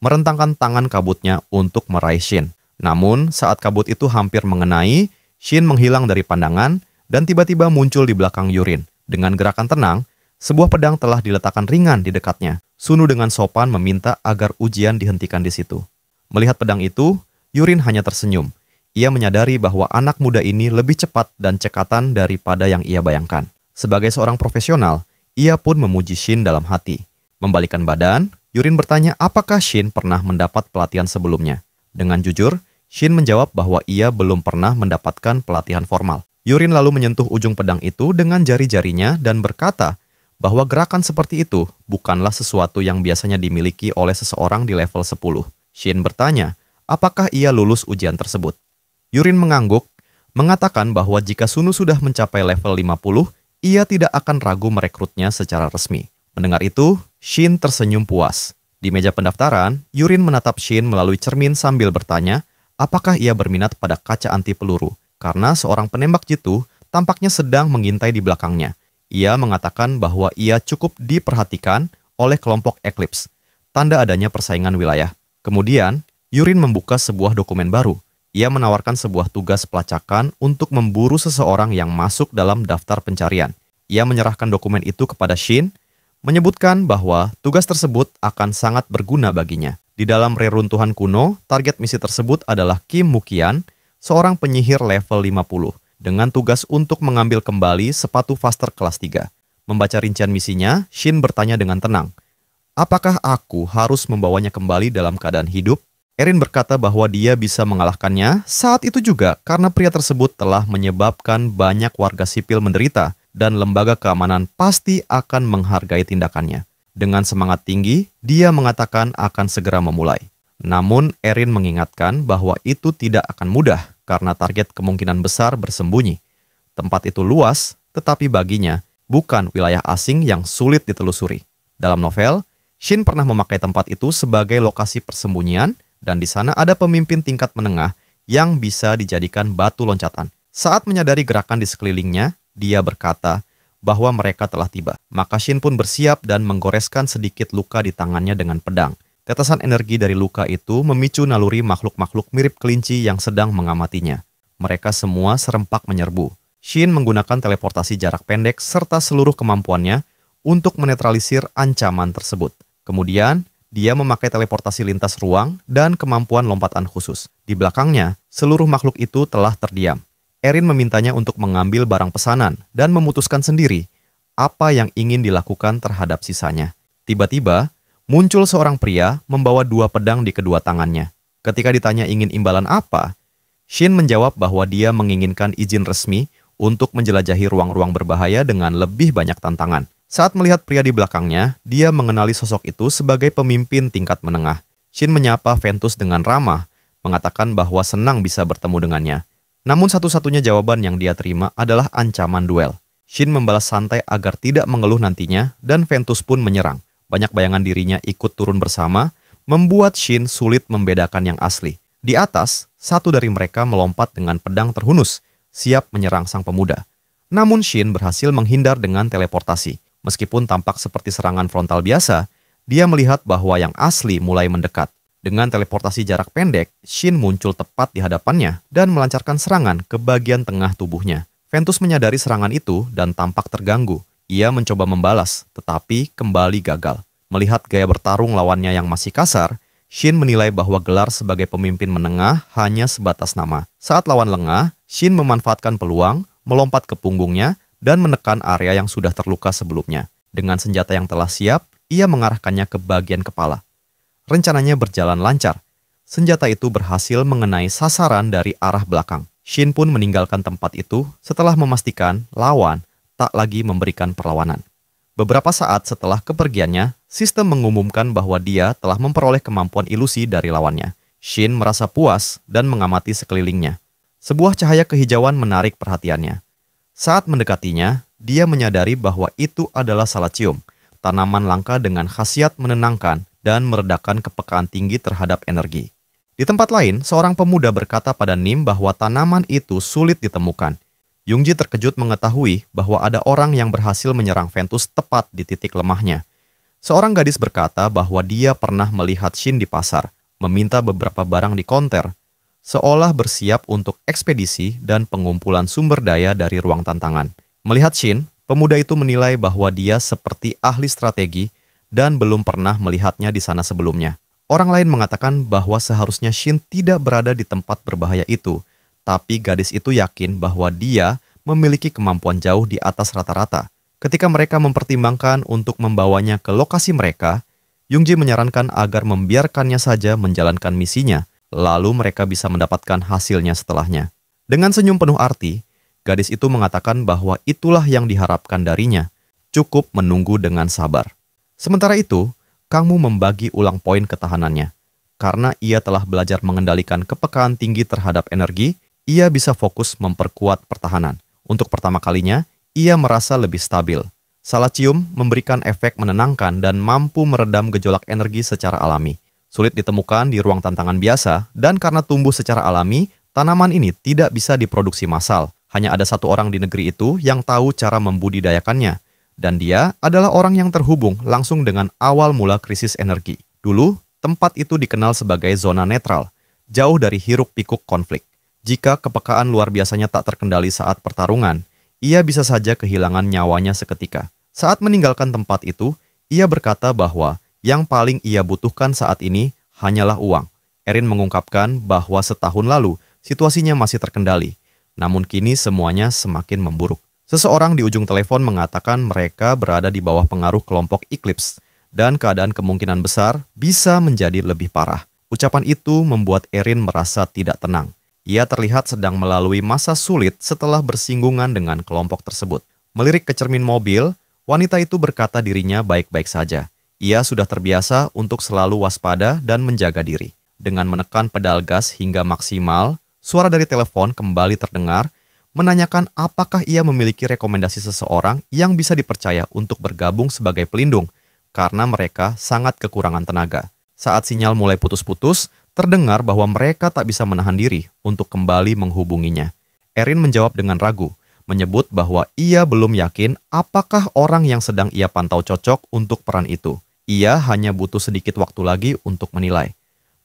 A: merentangkan tangan kabutnya untuk meraih Shin. Namun, saat kabut itu hampir mengenai, Shin menghilang dari pandangan dan tiba-tiba muncul di belakang Yurin. Dengan gerakan tenang, Sebuah pedang telah diletakkan ringan di dekatnya. Sunu dengan sopan meminta agar ujian dihentikan di situ. Melihat pedang itu, Yurin hanya tersenyum. Ia menyadari bahwa anak muda ini lebih cepat dan cekatan daripada yang ia bayangkan. Sebagai seorang profesional, ia pun memuji Shin dalam hati. Membalikkan badan, Yurin bertanya apakah Shin pernah mendapat pelatihan sebelumnya. Dengan jujur, Shin menjawab bahwa ia belum pernah mendapatkan pelatihan formal. Yurin lalu menyentuh ujung pedang itu dengan jari-jarinya dan berkata bahwa gerakan seperti itu bukanlah sesuatu yang biasanya dimiliki oleh seseorang di level 10. Shin bertanya, apakah ia lulus ujian tersebut? Yurin mengangguk, mengatakan bahwa jika Sunu sudah mencapai level 50, ia tidak akan ragu merekrutnya secara resmi. Mendengar itu, Shin tersenyum puas. Di meja pendaftaran, Yurin menatap Shin melalui cermin sambil bertanya, apakah ia berminat pada kaca anti peluru, karena seorang penembak jitu tampaknya sedang mengintai di belakangnya. Ia mengatakan bahwa ia cukup diperhatikan oleh kelompok Eclipse, tanda adanya persaingan wilayah. Kemudian, Yurin membuka sebuah dokumen baru. Ia menawarkan sebuah tugas pelacakan untuk memburu seseorang yang masuk dalam daftar pencarian. Ia menyerahkan dokumen itu kepada Shin, menyebutkan bahwa tugas tersebut akan sangat berguna baginya. Di dalam reruntuhan kuno, target misi tersebut adalah Kim Mukian, seorang penyihir level 50. Dengan tugas untuk mengambil kembali sepatu Faster kelas 3. Membaca rincian misinya, Shin bertanya dengan tenang, apakah aku harus membawanya kembali dalam keadaan hidup? Erin berkata bahwa dia bisa mengalahkannya saat itu juga karena pria tersebut telah menyebabkan banyak warga sipil menderita dan lembaga keamanan pasti akan menghargai tindakannya. Dengan semangat tinggi, dia mengatakan akan segera memulai. Namun, Erin mengingatkan bahwa itu tidak akan mudah karena target kemungkinan besar bersembunyi. Tempat itu luas, tetapi baginya bukan wilayah asing yang sulit ditelusuri. Dalam novel, Shin pernah memakai tempat itu sebagai lokasi persembunyian dan di sana ada pemimpin tingkat menengah yang bisa dijadikan batu loncatan. Saat menyadari gerakan di sekelilingnya, dia berkata bahwa mereka telah tiba. Maka Shin pun bersiap dan menggoreskan sedikit luka di tangannya dengan pedang. Tetesan energi dari luka itu memicu naluri makhluk-makhluk mirip kelinci yang sedang mengamatinya. Mereka semua serempak menyerbu. Shin menggunakan teleportasi jarak pendek serta seluruh kemampuannya untuk menetralisir ancaman tersebut. Kemudian, dia memakai teleportasi lintas ruang dan kemampuan lompatan khusus. Di belakangnya, seluruh makhluk itu telah terdiam. Erin memintanya untuk mengambil barang pesanan dan memutuskan sendiri apa yang ingin dilakukan terhadap sisanya. Tiba-tiba, muncul seorang pria membawa 2 pedang di kedua tangannya. Ketika ditanya ingin imbalan apa, Shin menjawab bahwa dia menginginkan izin resmi untuk menjelajahi ruang-ruang berbahaya dengan lebih banyak tantangan. Saat melihat pria di belakangnya, dia mengenali sosok itu sebagai pemimpin tingkat menengah. Shin menyapa Ventus dengan ramah, mengatakan bahwa senang bisa bertemu dengannya. Namun satu-satunya jawaban yang dia terima adalah ancaman duel. Shin membalas santai agar tidak mengeluh nantinya, dan Ventus pun menyerang. Banyak bayangan dirinya ikut turun bersama, membuat Shin sulit membedakan yang asli. Di atas, satu dari mereka melompat dengan pedang terhunus, siap menyerang sang pemuda. Namun Shin berhasil menghindar dengan teleportasi. Meskipun tampak seperti serangan frontal biasa, dia melihat bahwa yang asli mulai mendekat. Dengan teleportasi jarak pendek, Shin muncul tepat di hadapannya dan melancarkan serangan ke bagian tengah tubuhnya. Ventus menyadari serangan itu dan tampak terganggu. Ia mencoba membalas, tetapi kembali gagal. Melihat gaya bertarung lawannya yang masih kasar, Shin menilai bahwa gelar sebagai pemimpin menengah hanya sebatas nama. Saat lawan lengah, Shin memanfaatkan peluang, melompat ke punggungnya, dan menekan area yang sudah terluka sebelumnya. Dengan senjata yang telah siap, ia mengarahkannya ke bagian kepala. Rencananya berjalan lancar. Senjata itu berhasil mengenai sasaran dari arah belakang. Shin pun meninggalkan tempat itu setelah memastikan lawan tak lagi memberikan perlawanan. Beberapa saat setelah kepergiannya, sistem mengumumkan bahwa dia telah memperoleh kemampuan ilusi dari lawannya. Shin merasa puas dan mengamati sekelilingnya. Sebuah cahaya kehijauan menarik perhatiannya. Saat mendekatinya, dia menyadari bahwa itu adalah salatium, tanaman langka dengan khasiat menenangkan dan meredakan kepekaan tinggi terhadap energi. Di tempat lain, seorang pemuda berkata pada Nim bahwa tanaman itu sulit ditemukan. Yungji terkejut mengetahui bahwa ada orang yang berhasil menyerang Ventus tepat di titik lemahnya. Seorang gadis berkata bahwa dia pernah melihat Shin di pasar, meminta beberapa barang di konter, seolah bersiap untuk ekspedisi dan pengumpulan sumber daya dari ruang tantangan. Melihat Shin, Pemuda itu menilai bahwa dia seperti ahli strategi dan belum pernah melihatnya di sana sebelumnya. Orang lain mengatakan bahwa seharusnya Shin tidak berada di tempat berbahaya itu, tapi gadis itu yakin bahwa dia memiliki kemampuan jauh di atas rata-rata. Ketika mereka mempertimbangkan untuk membawanya ke lokasi mereka, Youngji menyarankan agar membiarkannya saja menjalankan misinya, lalu mereka bisa mendapatkan hasilnya setelahnya. Dengan senyum penuh arti, gadis itu mengatakan bahwa itulah yang diharapkan darinya, cukup menunggu dengan sabar. Sementara itu, Kang Mu membagi ulang poin ketahanannya. Karena ia telah belajar mengendalikan kepekaan tinggi terhadap energi, ia bisa fokus memperkuat pertahanan. Untuk pertama kalinya, ia merasa lebih stabil. Salah cium memberikan efek menenangkan dan mampu meredam gejolak energi secara alami. Sulit ditemukan di ruang tantangan biasa, dan karena tumbuh secara alami, tanaman ini tidak bisa diproduksi massal. Hanya ada satu orang di negeri itu yang tahu cara membudidayakannya, dan dia adalah orang yang terhubung langsung dengan awal mula krisis energi. Dulu, tempat itu dikenal sebagai zona netral, jauh dari hiruk-pikuk konflik. Jika kepekaan luar biasanya tak terkendali saat pertarungan, ia bisa saja kehilangan nyawanya seketika. Saat meninggalkan tempat itu, ia berkata bahwa yang paling ia butuhkan saat ini hanyalah uang. Erin mengungkapkan bahwa setahun lalu situasinya masih terkendali, namun kini semuanya semakin memburuk. Seseorang di ujung telepon mengatakan mereka berada di bawah pengaruh kelompok Eclipse, dan keadaan kemungkinan besar bisa menjadi lebih parah. Ucapan itu membuat Erin merasa tidak tenang. Ia terlihat sedang melalui masa sulit setelah bersinggungan dengan kelompok tersebut. Melirik ke cermin mobil, wanita itu berkata dirinya baik-baik saja. Ia sudah terbiasa untuk selalu waspada dan menjaga diri. Dengan menekan pedal gas hingga maksimal, suara dari telepon kembali terdengar, menanyakan apakah ia memiliki rekomendasi seseorang yang bisa dipercaya untuk bergabung sebagai pelindung, karena mereka sangat kekurangan tenaga. Saat sinyal mulai putus-putus, terdengar bahwa mereka tak bisa menahan diri untuk kembali menghubunginya. Erin menjawab dengan ragu, menyebut bahwa ia belum yakin apakah orang yang sedang ia pantau cocok untuk peran itu. Ia hanya butuh sedikit waktu lagi untuk menilai.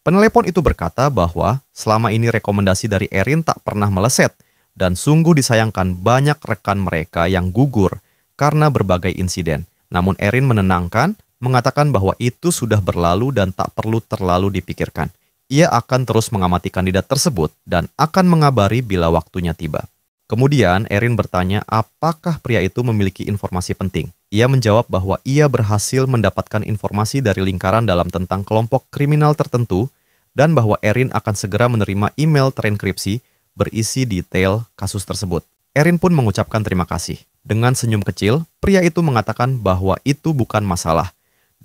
A: Penelepon itu berkata bahwa selama ini rekomendasi dari Erin tak pernah meleset, dan sungguh disayangkan banyak rekan mereka yang gugur karena berbagai insiden. Namun Erin menenangkan, mengatakan bahwa itu sudah berlalu dan tak perlu terlalu dipikirkan. Ia akan terus mengamati kandidat tersebut dan akan mengabari bila waktunya tiba. Kemudian Erin bertanya apakah pria itu memiliki informasi penting. Ia menjawab bahwa ia berhasil mendapatkan informasi dari lingkaran dalam tentang kelompok kriminal tertentu dan bahwa Erin akan segera menerima email terenkripsi berisi detail kasus tersebut. Erin pun mengucapkan terima kasih. Dengan senyum kecil, pria itu mengatakan bahwa itu bukan masalah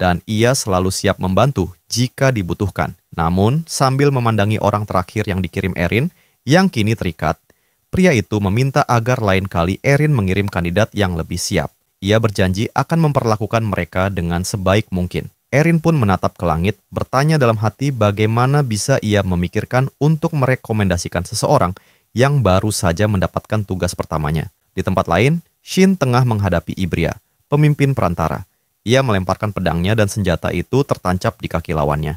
A: dan ia selalu siap membantu jika dibutuhkan. Namun, sambil memandangi orang terakhir yang dikirim Erin, yang kini terikat, pria itu meminta agar lain kali Erin mengirim kandidat yang lebih siap. Ia berjanji akan memperlakukan mereka dengan sebaik mungkin. Erin pun menatap ke langit, bertanya dalam hati bagaimana bisa ia memikirkan untuk merekomendasikan seseorang yang baru saja mendapatkan tugas pertamanya. Di tempat lain, Shin tengah menghadapi Ibria, pemimpin perantara. Ia melemparkan pedangnya dan senjata itu tertancap di kaki lawannya.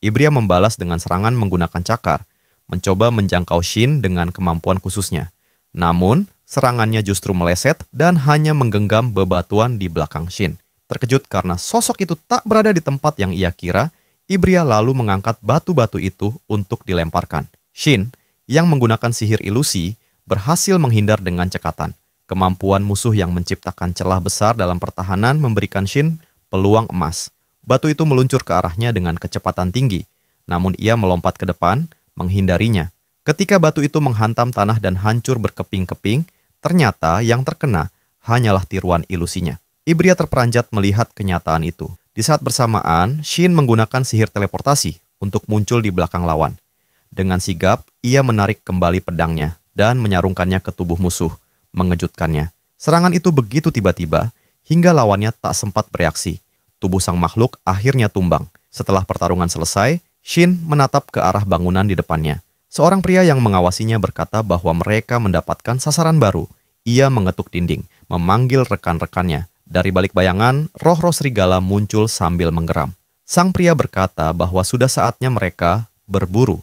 A: Ibria membalas dengan serangan menggunakan cakar, mencoba menjangkau Shin dengan kemampuan khususnya. Namun, serangannya justru meleset dan hanya menggenggam bebatuan di belakang Shin. Terkejut karena sosok itu tak berada di tempat yang ia kira, Ibria lalu mengangkat batu-batu itu untuk dilemparkan. Shin, yang menggunakan sihir ilusi, berhasil menghindar dengan cekatan. Kemampuan musuh yang menciptakan celah besar dalam pertahanan memberikan Shin peluang emas. Batu itu meluncur ke arahnya dengan kecepatan tinggi, namun ia melompat ke depan, menghindarinya. Ketika batu itu menghantam tanah dan hancur berkeping-keping, ternyata yang terkena hanyalah tiruan ilusinya. Ibria terperanjat melihat kenyataan itu. Di saat bersamaan, Shin menggunakan sihir teleportasi untuk muncul di belakang lawan. Dengan sigap, ia menarik kembali pedangnya dan menyarungkannya ke tubuh musuh, mengejutkannya. Serangan itu begitu tiba-tiba, hingga lawannya tak sempat bereaksi. Tubuh sang makhluk akhirnya tumbang. Setelah pertarungan selesai, Shin menatap ke arah bangunan di depannya. Seorang pria yang mengawasinya berkata bahwa mereka mendapatkan sasaran baru. Ia mengetuk dinding, memanggil rekan-rekannya. Dari balik bayangan, roh-roh serigala muncul sambil menggeram. Sang pria berkata bahwa sudah saatnya mereka berburu.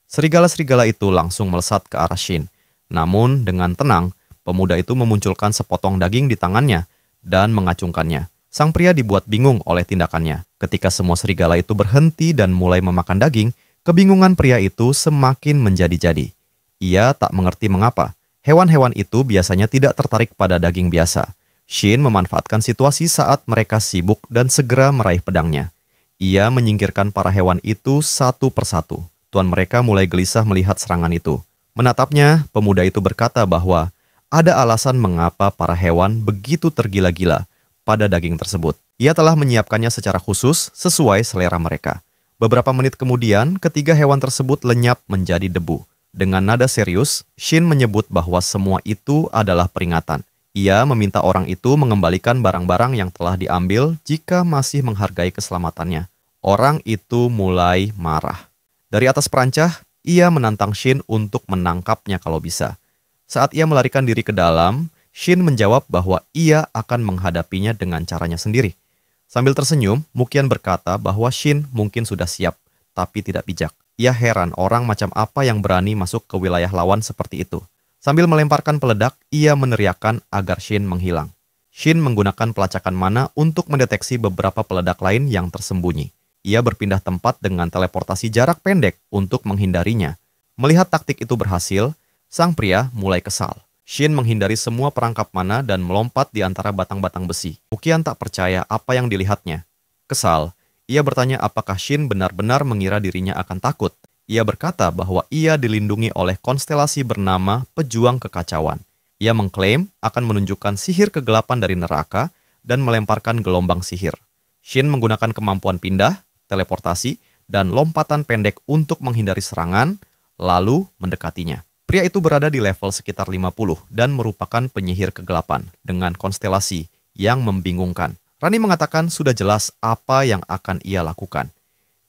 A: Serigala-serigala itu langsung melesat ke arah Shin. Namun dengan tenang, Pemuda itu memunculkan sepotong daging di tangannya dan mengacungkannya. Sang pria dibuat bingung oleh tindakannya. Ketika semua serigala itu berhenti dan mulai memakan daging, kebingungan pria itu semakin menjadi-jadi. Ia tak mengerti mengapa. Hewan-hewan itu biasanya tidak tertarik pada daging biasa. Shin memanfaatkan situasi saat mereka sibuk dan segera meraih pedangnya. Ia menyingkirkan para hewan itu satu persatu. Tuan mereka mulai gelisah melihat serangan itu. Menatapnya, pemuda itu berkata bahwa ada alasan mengapa para hewan begitu tergila-gila pada daging tersebut. Ia telah menyiapkannya secara khusus sesuai selera mereka. Beberapa menit kemudian, ketiga hewan tersebut lenyap menjadi debu. Dengan nada serius, Shin menyebut bahwa semua itu adalah peringatan. Ia meminta orang itu mengembalikan barang-barang yang telah diambil jika masih menghargai keselamatannya. Orang itu mulai marah. Dari atas perancah, ia menantang Shin untuk menangkapnya kalau bisa. Saat ia melarikan diri ke dalam, Shin menjawab bahwa ia akan menghadapinya dengan caranya sendiri. Sambil tersenyum, Mukian berkata bahwa Shin mungkin sudah siap, tapi tidak bijak. Ia heran orang macam apa yang berani masuk ke wilayah lawan seperti itu. Sambil melemparkan peledak, ia meneriakkan agar Shin menghilang. Shin menggunakan pelacakan mana untuk mendeteksi beberapa peledak lain yang tersembunyi. Ia berpindah tempat dengan teleportasi jarak pendek untuk menghindarinya. Melihat taktik itu berhasil, sang pria mulai kesal. Shin menghindari semua perangkap mana dan melompat di antara batang-batang besi. Mukian tak percaya apa yang dilihatnya. Kesal, ia bertanya apakah Shin benar-benar mengira dirinya akan takut. Ia berkata bahwa ia dilindungi oleh konstelasi bernama Pejuang Kekacauan. Ia mengklaim akan menunjukkan sihir kegelapan dari neraka dan melemparkan gelombang sihir. Shin menggunakan kemampuan pindah, teleportasi, dan lompatan pendek untuk menghindari serangan, lalu mendekatinya. Pria itu berada di level sekitar 50 dan merupakan penyihir kegelapan dengan konstelasi yang membingungkan. Rani mengatakan sudah jelas apa yang akan ia lakukan.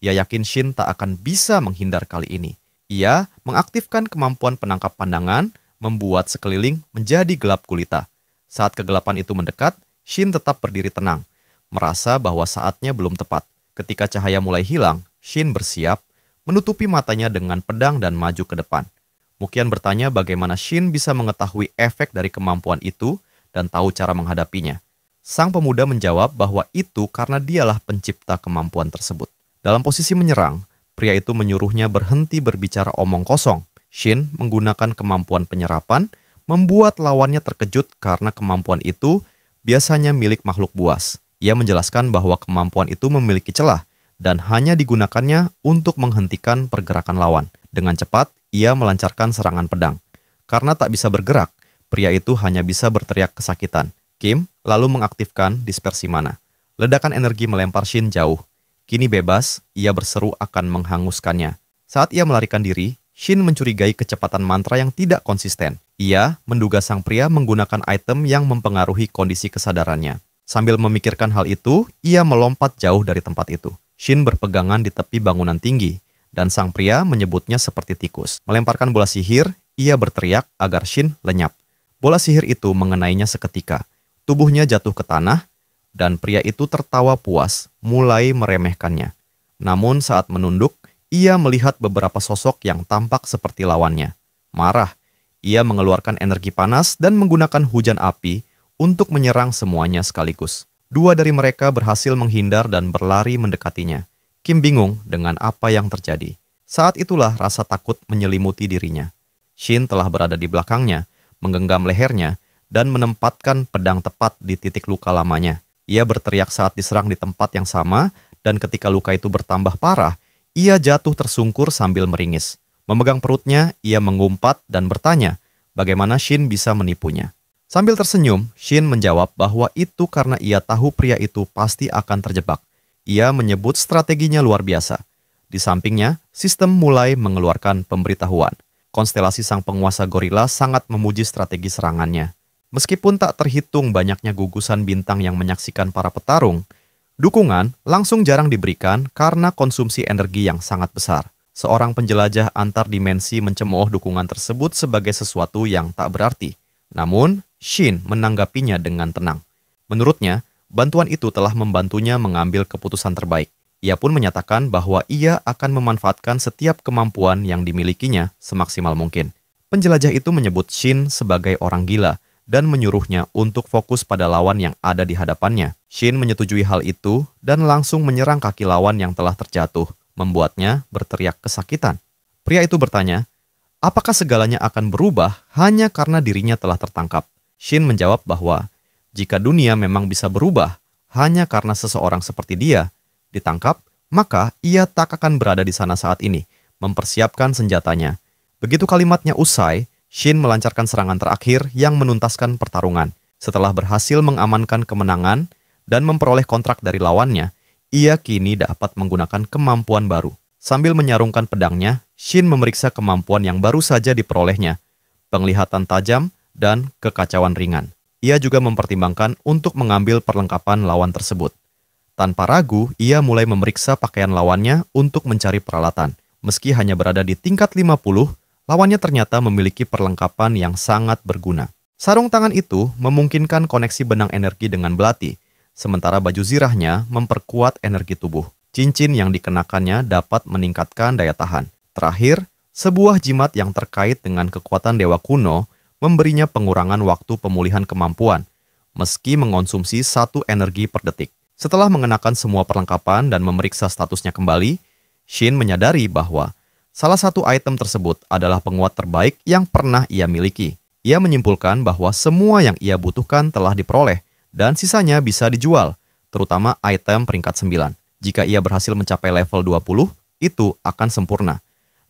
A: Ia yakin Shin tak akan bisa menghindar kali ini. Ia mengaktifkan kemampuan penangkap pandangan, membuat sekeliling menjadi gelap gulita. Saat kegelapan itu mendekat, Shin tetap berdiri tenang, merasa bahwa saatnya belum tepat. Ketika cahaya mulai hilang, Shin bersiap, menutupi matanya dengan pedang dan maju ke depan. Mukian bertanya bagaimana Shin bisa mengetahui efek dari kemampuan itu dan tahu cara menghadapinya. Sang pemuda menjawab bahwa itu karena dialah pencipta kemampuan tersebut. Dalam posisi menyerang, pria itu menyuruhnya berhenti berbicara omong kosong. Shin menggunakan kemampuan penyerapan, membuat lawannya terkejut karena kemampuan itu biasanya milik makhluk buas. Ia menjelaskan bahwa kemampuan itu memiliki celah dan hanya digunakannya untuk menghentikan pergerakan lawan. Dengan cepat, ia melancarkan serangan pedang. Karena tak bisa bergerak, pria itu hanya bisa berteriak kesakitan. Kim lalu mengaktifkan dispersi mana. Ledakan energi melempar Shin jauh. Kini bebas, ia berseru akan menghanguskannya. Saat ia melarikan diri, Shin mencurigai kecepatan mantra yang tidak konsisten. Ia menduga sang pria menggunakan item yang mempengaruhi kondisi kesadarannya. Sambil memikirkan hal itu, ia melompat jauh dari tempat itu. Shin berpegangan di tepi bangunan tinggi, dan sang pria menyebutnya seperti tikus. Melemparkan bola sihir, ia berteriak agar Shin lenyap. Bola sihir itu mengenainya seketika. Tubuhnya jatuh ke tanah, dan pria itu tertawa puas, mulai meremehkannya. Namun saat menunduk, ia melihat beberapa sosok yang tampak seperti lawannya. Marah, ia mengeluarkan energi panas dan menggunakan hujan api untuk menyerang semuanya sekaligus. Dua dari mereka berhasil menghindar dan berlari mendekatinya. Kim bingung dengan apa yang terjadi. Saat itulah rasa takut menyelimuti dirinya. Shin telah berada di belakangnya, menggenggam lehernya, dan menempatkan pedang tepat di titik luka lamanya. Ia berteriak saat diserang di tempat yang sama, dan ketika luka itu bertambah parah, ia jatuh tersungkur sambil meringis. Memegang perutnya, ia mengumpat dan bertanya bagaimana Shin bisa menipunya. Sambil tersenyum, Shin menjawab bahwa itu karena ia tahu pria itu pasti akan terjebak. Ia menyebut strateginya luar biasa. Di sampingnya, sistem mulai mengeluarkan pemberitahuan. Konstelasi sang penguasa gorila sangat memuji strategi serangannya. Meskipun tak terhitung banyaknya gugusan bintang yang menyaksikan para petarung, dukungan langsung jarang diberikan karena konsumsi energi yang sangat besar. Seorang penjelajah antar dimensi mencemooh dukungan tersebut sebagai sesuatu yang tak berarti. Namun, Shin menanggapinya dengan tenang. Menurutnya, bantuan itu telah membantunya mengambil keputusan terbaik. Ia pun menyatakan bahwa ia akan memanfaatkan setiap kemampuan yang dimilikinya semaksimal mungkin. Penjelajah itu menyebut Shin sebagai orang gila dan menyuruhnya untuk fokus pada lawan yang ada di hadapannya. Shin menyetujui hal itu dan langsung menyerang kaki lawan yang telah terjatuh, membuatnya berteriak kesakitan. Pria itu bertanya, apakah segalanya akan berubah hanya karena dirinya telah tertangkap? Shin menjawab bahwa jika dunia memang bisa berubah hanya karena seseorang seperti dia ditangkap, maka ia tak akan berada di sana saat ini, mempersiapkan senjatanya. Begitu kalimatnya usai, Shin melancarkan serangan terakhir yang menuntaskan pertarungan. Setelah berhasil mengamankan kemenangan dan memperoleh kontrak dari lawannya, ia kini dapat menggunakan kemampuan baru. Sambil menyarungkan pedangnya, Shin memeriksa kemampuan yang baru saja diperolehnya, penglihatan tajam dan kekacauan ringan. Ia juga mempertimbangkan untuk mengambil perlengkapan lawan tersebut. Tanpa ragu, ia mulai memeriksa pakaian lawannya untuk mencari peralatan. Meski hanya berada di tingkat 50, lawannya ternyata memiliki perlengkapan yang sangat berguna. Sarung tangan itu memungkinkan koneksi benang energi dengan belati, sementara baju zirahnya memperkuat energi tubuh. Cincin yang dikenakannya dapat meningkatkan daya tahan. Terakhir, sebuah jimat yang terkait dengan kekuatan dewa kuno memberinya pengurangan waktu pemulihan kemampuan, meski mengonsumsi 1 energi per detik. Setelah mengenakan semua perlengkapan dan memeriksa statusnya kembali, Shin menyadari bahwa salah satu item tersebut adalah penguat terbaik yang pernah ia miliki. Ia menyimpulkan bahwa semua yang ia butuhkan telah diperoleh dan sisanya bisa dijual, terutama item peringkat 9. Jika ia berhasil mencapai level 20, itu akan sempurna.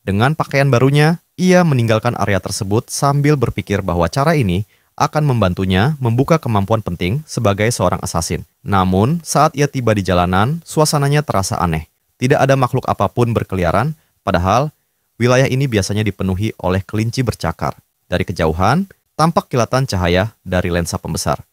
A: Dengan pakaian barunya, ia meninggalkan area tersebut sambil berpikir bahwa cara ini akan membantunya membuka kemampuan penting sebagai seorang assassin. Namun, saat ia tiba di jalanan, suasananya terasa aneh. Tidak ada makhluk apapun berkeliaran, padahal wilayah ini biasanya dipenuhi oleh kelinci bercakar. Dari kejauhan, tampak kilatan cahaya dari lensa pembesar.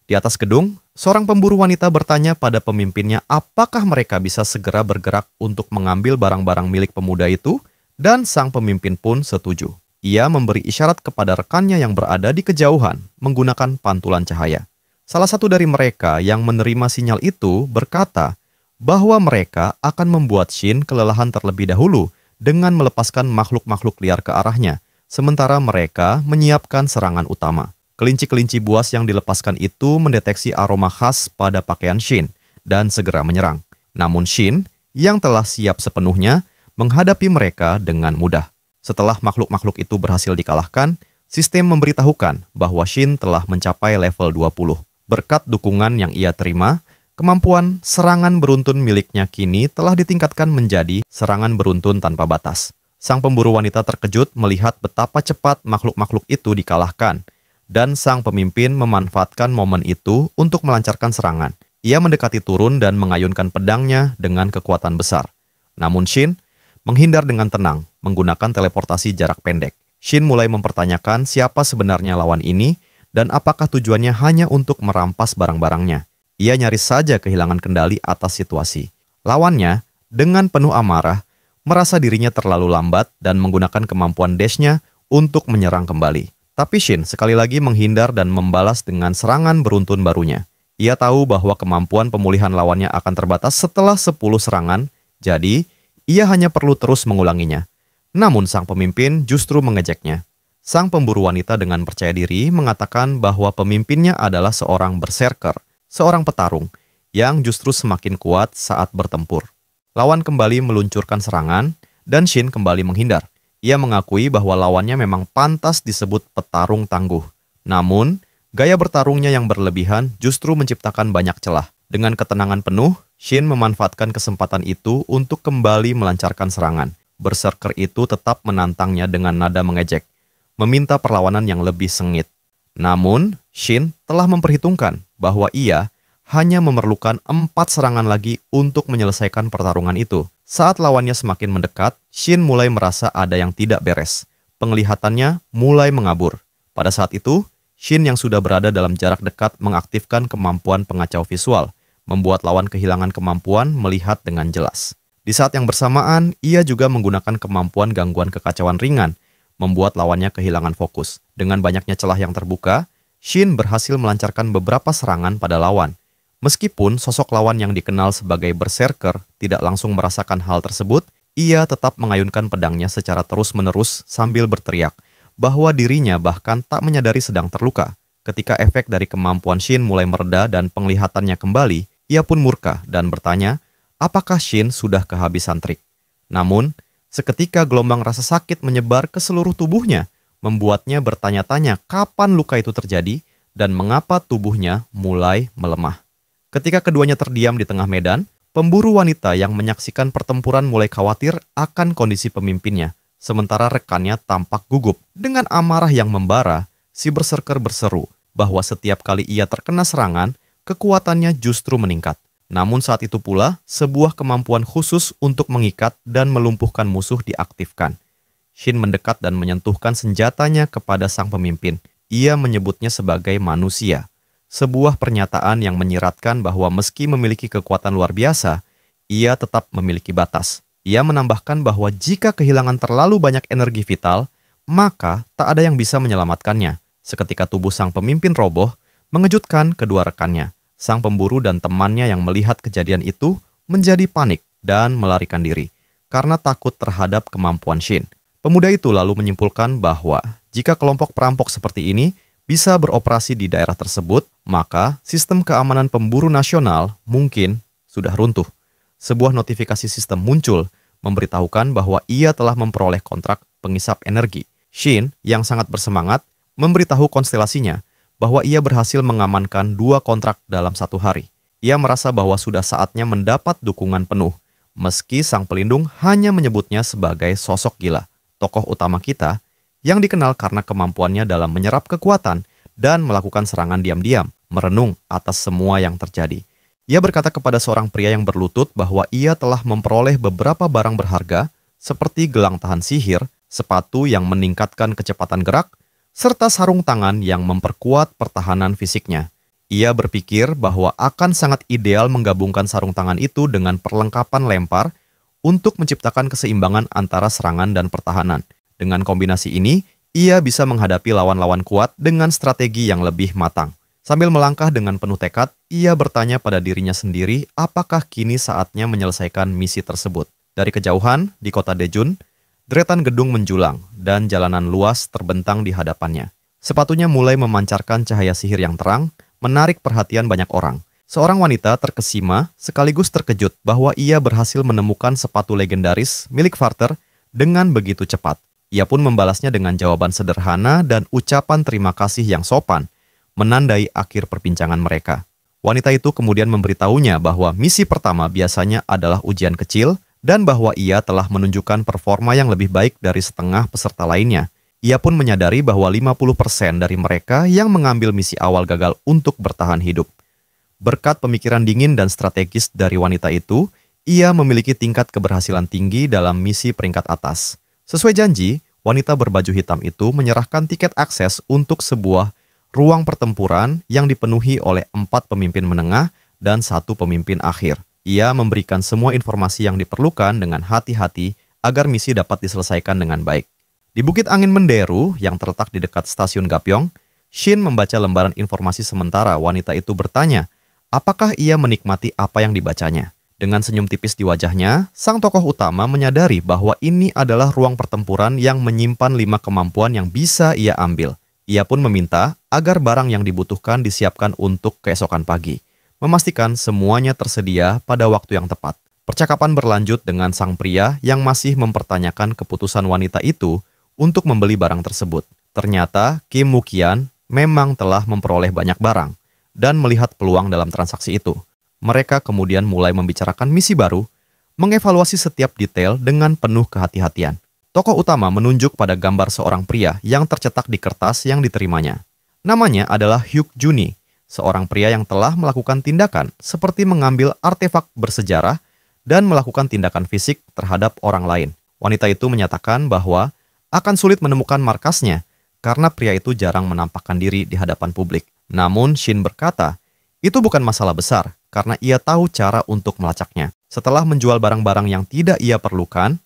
A: Di atas gedung, seorang pemburu wanita bertanya pada pemimpinnya apakah mereka bisa segera bergerak untuk mengambil barang-barang milik pemuda itu, dan sang pemimpin pun setuju. Ia memberi isyarat kepada rekannya yang berada di kejauhan menggunakan pantulan cahaya. Salah satu dari mereka yang menerima sinyal itu berkata bahwa mereka akan membuat Shin kelelahan terlebih dahulu dengan melepaskan makhluk-makhluk liar ke arahnya, sementara mereka menyiapkan serangan utama. Kelinci-kelinci buas yang dilepaskan itu mendeteksi aroma khas pada pakaian Shin dan segera menyerang. Namun Shin, yang telah siap sepenuhnya, menghadapi mereka dengan mudah. Setelah makhluk-makhluk itu berhasil dikalahkan, sistem memberitahukan bahwa Shin telah mencapai level 20. Berkat dukungan yang ia terima, kemampuan serangan beruntun miliknya kini telah ditingkatkan menjadi serangan beruntun tanpa batas. Sang pemburu wanita terkejut melihat betapa cepat makhluk-makhluk itu dikalahkan, dan sang pemimpin memanfaatkan momen itu untuk melancarkan serangan. Ia mendekati turun dan mengayunkan pedangnya dengan kekuatan besar. Namun Shin menghindar dengan tenang, menggunakan teleportasi jarak pendek. Shin mulai mempertanyakan siapa sebenarnya lawan ini dan apakah tujuannya hanya untuk merampas barang-barangnya. Ia nyaris saja kehilangan kendali atas situasi. Lawannya, dengan penuh amarah, merasa dirinya terlalu lambat dan menggunakan kemampuan dash-nya untuk menyerang kembali. Tapi Shin sekali lagi menghindar dan membalas dengan serangan beruntun barunya. Ia tahu bahwa kemampuan pemulihan lawannya akan terbatas setelah 10 serangan, jadi ia hanya perlu terus mengulanginya. Namun sang pemimpin justru mengejeknya. Sang pemburu wanita dengan percaya diri mengatakan bahwa pemimpinnya adalah seorang berserker, seorang petarung, yang justru semakin kuat saat bertempur. Lawan kembali meluncurkan serangan, dan Shin kembali menghindar. Ia mengakui bahwa lawannya memang pantas disebut petarung tangguh. Namun, gaya bertarungnya yang berlebihan justru menciptakan banyak celah. Dengan ketenangan penuh, Shin memanfaatkan kesempatan itu untuk kembali melancarkan serangan. Berserker itu tetap menantangnya dengan nada mengejek, meminta perlawanan yang lebih sengit. Namun, Shin telah memperhitungkan bahwa ia hanya memerlukan 4 serangan lagi untuk menyelesaikan pertarungan itu. Saat lawannya semakin mendekat, Shin mulai merasa ada yang tidak beres. Penglihatannya mulai mengabur. Pada saat itu, Shin yang sudah berada dalam jarak dekat mengaktifkan kemampuan pengacau visual, membuat lawan kehilangan kemampuan melihat dengan jelas. Di saat yang bersamaan, ia juga menggunakan kemampuan gangguan kekacauan ringan, membuat lawannya kehilangan fokus. Dengan banyaknya celah yang terbuka, Shin berhasil melancarkan beberapa serangan pada lawan. Meskipun sosok lawan yang dikenal sebagai berserker tidak langsung merasakan hal tersebut, ia tetap mengayunkan pedangnya secara terus-menerus sambil berteriak bahwa dirinya bahkan tak menyadari sedang terluka. Ketika efek dari kemampuan Shin mulai mereda dan penglihatannya kembali, ia pun murka dan bertanya, apakah Shin sudah kehabisan trik? Namun, seketika gelombang rasa sakit menyebar ke seluruh tubuhnya, membuatnya bertanya-tanya kapan luka itu terjadi dan mengapa tubuhnya mulai melemah. Ketika keduanya terdiam di tengah medan, pemburu wanita yang menyaksikan pertempuran mulai khawatir akan kondisi pemimpinnya, sementara rekannya tampak gugup. Dengan amarah yang membara, si berserker berseru bahwa setiap kali ia terkena serangan, kekuatannya justru meningkat. Namun saat itu pula, sebuah kemampuan khusus untuk mengikat dan melumpuhkan musuh diaktifkan. Shin mendekat dan menyentuhkan senjatanya kepada sang pemimpin. Ia menyebutnya sebagai manusia. Sebuah pernyataan yang menyiratkan bahwa meski memiliki kekuatan luar biasa, ia tetap memiliki batas. Ia menambahkan bahwa jika kehilangan terlalu banyak energi vital, maka tak ada yang bisa menyelamatkannya. Seketika tubuh sang pemimpin roboh, mengejutkan kedua rekannya. Sang pemburu dan temannya yang melihat kejadian itu menjadi panik dan melarikan diri karena takut terhadap kemampuan Shin. Pemuda itu lalu menyimpulkan bahwa jika kelompok perampok seperti ini bisa beroperasi di daerah tersebut, maka sistem keamanan pemburu nasional mungkin sudah runtuh. Sebuah notifikasi sistem muncul memberitahukan bahwa ia telah memperoleh kontrak pengisap energi. Shin yang sangat bersemangat memberitahu konstelasinya bahwa ia berhasil mengamankan 2 kontrak dalam 1 hari. Ia merasa bahwa sudah saatnya mendapat dukungan penuh, meski sang pelindung hanya menyebutnya sebagai sosok gila. Tokoh utama kita yang dikenal karena kemampuannya dalam menyerap kekuatan dan melakukan serangan diam-diam, merenung atas semua yang terjadi. Ia berkata kepada seorang pria yang berlutut bahwa ia telah memperoleh beberapa barang berharga seperti gelang tahan sihir, sepatu yang meningkatkan kecepatan gerak, serta sarung tangan yang memperkuat pertahanan fisiknya. Ia berpikir bahwa akan sangat ideal menggabungkan sarung tangan itu dengan perlengkapan lempar untuk menciptakan keseimbangan antara serangan dan pertahanan. Dengan kombinasi ini, ia bisa menghadapi lawan-lawan kuat dengan strategi yang lebih matang. Sambil melangkah dengan penuh tekad, ia bertanya pada dirinya sendiri apakah kini saatnya menyelesaikan misi tersebut. Dari kejauhan, di kota Daejeon, deretan gedung menjulang dan jalanan luas terbentang di hadapannya. Sepatunya mulai memancarkan cahaya sihir yang terang, menarik perhatian banyak orang. Seorang wanita terkesima sekaligus terkejut bahwa ia berhasil menemukan sepatu legendaris milik Farter dengan begitu cepat. Ia pun membalasnya dengan jawaban sederhana dan ucapan terima kasih yang sopan, menandai akhir perbincangan mereka. Wanita itu kemudian memberitahunya bahwa misi pertama biasanya adalah ujian kecil, dan bahwa ia telah menunjukkan performa yang lebih baik dari setengah peserta lainnya. Ia pun menyadari bahwa 50% dari mereka yang mengambil misi awal gagal untuk bertahan hidup. Berkat pemikiran dingin dan strategis dari wanita itu, ia memiliki tingkat keberhasilan tinggi dalam misi peringkat atas. Sesuai janji, wanita berbaju hitam itu menyerahkan tiket akses untuk sebuah ruang pertempuran yang dipenuhi oleh 4 pemimpin menengah dan 1 pemimpin akhir. Ia memberikan semua informasi yang diperlukan dengan hati-hati agar misi dapat diselesaikan dengan baik. Di Bukit Angin Menderu yang terletak di dekat stasiun Gapyeong, Shin membaca lembaran informasi sementara wanita itu bertanya, apakah ia menikmati apa yang dibacanya. Dengan senyum tipis di wajahnya, sang tokoh utama menyadari bahwa ini adalah ruang pertempuran yang menyimpan 5 kemampuan yang bisa ia ambil. Ia pun meminta agar barang yang dibutuhkan disiapkan untuk keesokan pagi, memastikan semuanya tersedia pada waktu yang tepat. Percakapan berlanjut dengan sang pria yang masih mempertanyakan keputusan wanita itu untuk membeli barang tersebut. Ternyata Kim Mukian memang telah memperoleh banyak barang dan melihat peluang dalam transaksi itu. Mereka kemudian mulai membicarakan misi baru, mengevaluasi setiap detail dengan penuh kehati-hatian. Tokoh utama menunjuk pada gambar seorang pria yang tercetak di kertas yang diterimanya. Namanya adalah Hyuk Juni, seorang pria yang telah melakukan tindakan seperti mengambil artefak bersejarah dan melakukan tindakan fisik terhadap orang lain. Wanita itu menyatakan bahwa akan sulit menemukan markasnya karena pria itu jarang menampakkan diri di hadapan publik. Namun Shin berkata, itu bukan masalah besar karena ia tahu cara untuk melacaknya. Setelah menjual barang-barang yang tidak ia perlukan,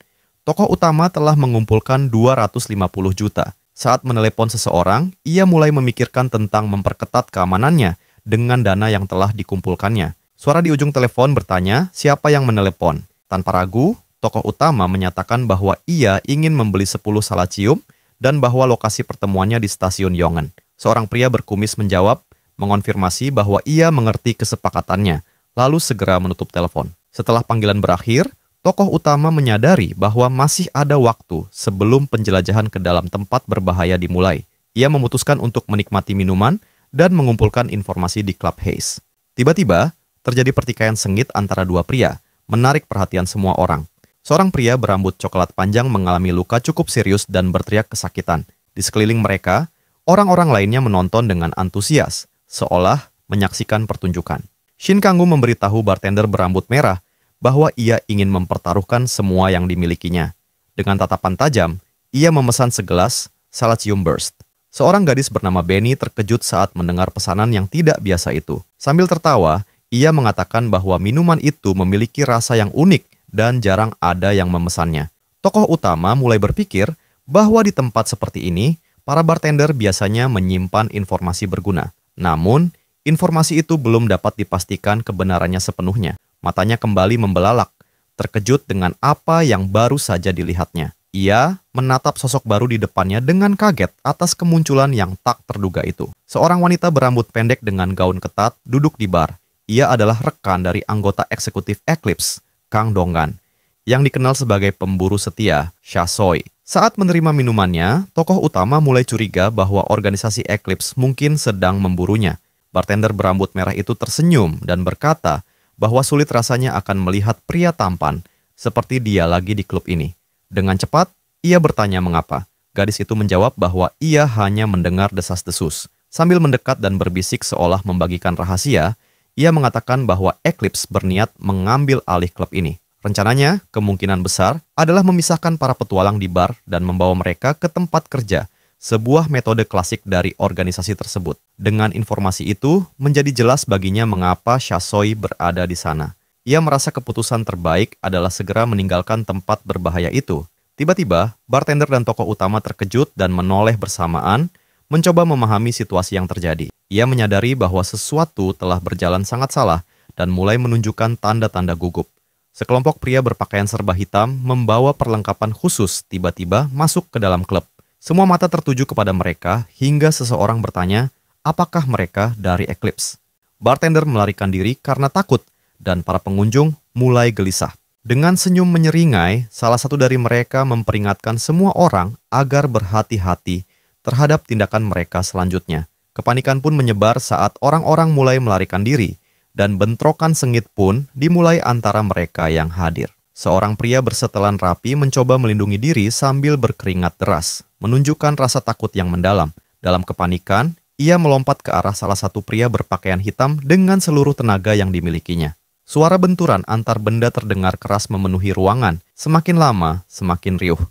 A: tokoh utama telah mengumpulkan 250 juta. Saat menelepon seseorang, ia mulai memikirkan tentang memperketat keamanannya dengan dana yang telah dikumpulkannya. Suara di ujung telepon bertanya siapa yang menelepon. Tanpa ragu, tokoh utama menyatakan bahwa ia ingin membeli 10 salad cium dan bahwa lokasi pertemuannya di stasiun Yongen. Seorang pria berkumis menjawab, mengonfirmasi bahwa ia mengerti kesepakatannya, lalu segera menutup telepon. Setelah panggilan berakhir, tokoh utama menyadari bahwa masih ada waktu sebelum penjelajahan ke dalam tempat berbahaya dimulai. Ia memutuskan untuk menikmati minuman dan mengumpulkan informasi di Club Haze. Tiba-tiba, terjadi pertikaian sengit antara dua pria, menarik perhatian semua orang. Seorang pria berambut coklat panjang mengalami luka cukup serius dan berteriak kesakitan. Di sekeliling mereka, orang-orang lainnya menonton dengan antusias, seolah menyaksikan pertunjukan. Shin Kang-gu memberitahu bartender berambut merah bahwa ia ingin mempertaruhkan semua yang dimilikinya. Dengan tatapan tajam, ia memesan segelas Salatium Burst. Seorang gadis bernama Benny terkejut saat mendengar pesanan yang tidak biasa itu. Sambil tertawa, ia mengatakan bahwa minuman itu memiliki rasa yang unik dan jarang ada yang memesannya. Tokoh utama mulai berpikir bahwa di tempat seperti ini, para bartender biasanya menyimpan informasi berguna. Namun, informasi itu belum dapat dipastikan kebenarannya sepenuhnya. Matanya kembali membelalak, terkejut dengan apa yang baru saja dilihatnya. Ia menatap sosok baru di depannya dengan kaget atas kemunculan yang tak terduga itu. Seorang wanita berambut pendek dengan gaun ketat duduk di bar. Ia adalah rekan dari anggota eksekutif Eclipse, Kang Donggan, yang dikenal sebagai pemburu setia, Sha Soi. Saat menerima minumannya, tokoh utama mulai curiga bahwa organisasi Eclipse mungkin sedang memburunya. Bartender berambut merah itu tersenyum dan berkata bahwa sulit rasanya akan melihat pria tampan seperti dia lagi di klub ini. Dengan cepat, ia bertanya mengapa. Gadis itu menjawab bahwa ia hanya mendengar desas-desus. Sambil mendekat dan berbisik seolah membagikan rahasia, ia mengatakan bahwa Eclipse berniat mengambil alih klub ini. Rencananya, kemungkinan besar adalah memisahkan para petualang di bar dan membawa mereka ke tempat kerja, sebuah metode klasik dari organisasi tersebut. Dengan informasi itu, menjadi jelas baginya mengapa Sha Soi berada di sana. Ia merasa keputusan terbaik adalah segera meninggalkan tempat berbahaya itu. Tiba-tiba, bartender dan tokoh utama terkejut dan menoleh bersamaan, mencoba memahami situasi yang terjadi. Ia menyadari bahwa sesuatu telah berjalan sangat salah dan mulai menunjukkan tanda-tanda gugup. Sekelompok pria berpakaian serba hitam membawa perlengkapan khusus tiba-tiba masuk ke dalam klub. Semua mata tertuju kepada mereka hingga seseorang bertanya, apakah mereka dari Eclipse? Bartender melarikan diri karena takut dan para pengunjung mulai gelisah. Dengan senyum menyeringai, salah satu dari mereka memperingatkan semua orang agar berhati-hati terhadap tindakan mereka selanjutnya. Kepanikan pun menyebar saat orang-orang mulai melarikan diri. Dan bentrokan sengit pun dimulai antara mereka yang hadir. Seorang pria bersetelan rapi mencoba melindungi diri sambil berkeringat deras, menunjukkan rasa takut yang mendalam. Dalam kepanikan, ia melompat ke arah salah satu pria berpakaian hitam dengan seluruh tenaga yang dimilikinya. Suara benturan antar benda terdengar keras memenuhi ruangan, semakin lama semakin riuh.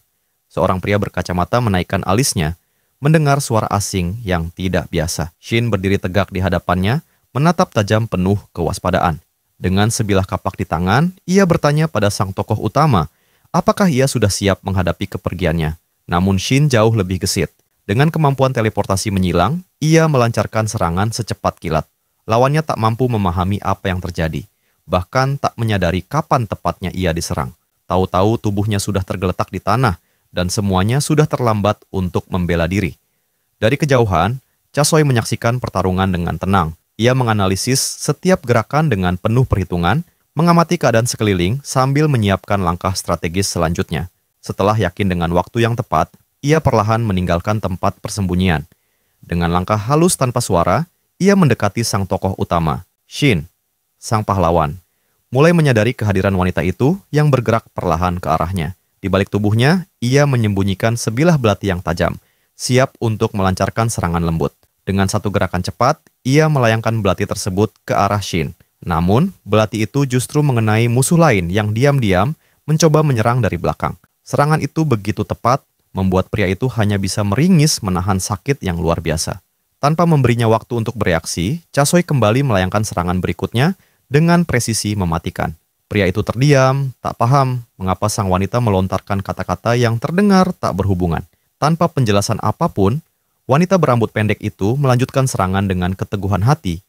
A: Seorang pria berkacamata menaikkan alisnya, mendengar suara asing yang tidak biasa. Shin berdiri tegak di hadapannya, menatap tajam penuh kewaspadaan. Dengan sebilah kapak di tangan, ia bertanya pada sang tokoh utama, apakah ia sudah siap menghadapi kepergiannya. Namun Shin jauh lebih gesit. Dengan kemampuan teleportasi menyilang, ia melancarkan serangan secepat kilat. Lawannya tak mampu memahami apa yang terjadi. Bahkan tak menyadari kapan tepatnya ia diserang. Tahu-tahu tubuhnya sudah tergeletak di tanah, dan semuanya sudah terlambat untuk membela diri. Dari kejauhan, Sha Soi menyaksikan pertarungan dengan tenang. Ia menganalisis setiap gerakan dengan penuh perhitungan, mengamati keadaan sekeliling sambil menyiapkan langkah strategis selanjutnya. Setelah yakin dengan waktu yang tepat, ia perlahan meninggalkan tempat persembunyian. Dengan langkah halus tanpa suara, ia mendekati sang tokoh utama, Shin, sang pahlawan. Mulai menyadari kehadiran wanita itu yang bergerak perlahan ke arahnya. Di balik tubuhnya, ia menyembunyikan sebilah belati yang tajam, siap untuk melancarkan serangan lembut. Dengan satu gerakan cepat, ia melayangkan belati tersebut ke arah Shin. Namun, belati itu justru mengenai musuh lain yang diam-diam mencoba menyerang dari belakang. Serangan itu begitu tepat, membuat pria itu hanya bisa meringis menahan sakit yang luar biasa. Tanpa memberinya waktu untuk bereaksi, Sha Soi kembali melayangkan serangan berikutnya dengan presisi mematikan. Pria itu terdiam, tak paham mengapa sang wanita melontarkan kata-kata yang terdengar tak berhubungan. Tanpa penjelasan apapun, wanita berambut pendek itu melanjutkan serangan dengan keteguhan hati,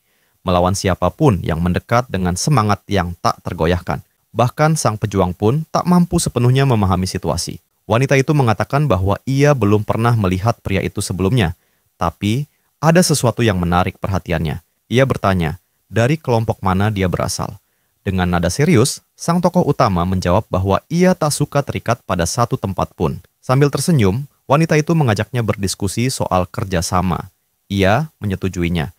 A: melawan siapapun yang mendekat dengan semangat yang tak tergoyahkan. Bahkan sang pejuang pun tak mampu sepenuhnya memahami situasi. Wanita itu mengatakan bahwa ia belum pernah melihat pria itu sebelumnya, tapi Ada sesuatu yang menarik perhatiannya. Ia bertanya, dari kelompok mana dia berasal. Dengan nada serius, sang tokoh utama menjawab bahwa ia tak suka terikat pada satu tempat pun. Sambil tersenyum, wanita itu mengajaknya berdiskusi soal kerjasama. Ia menyetujuinya.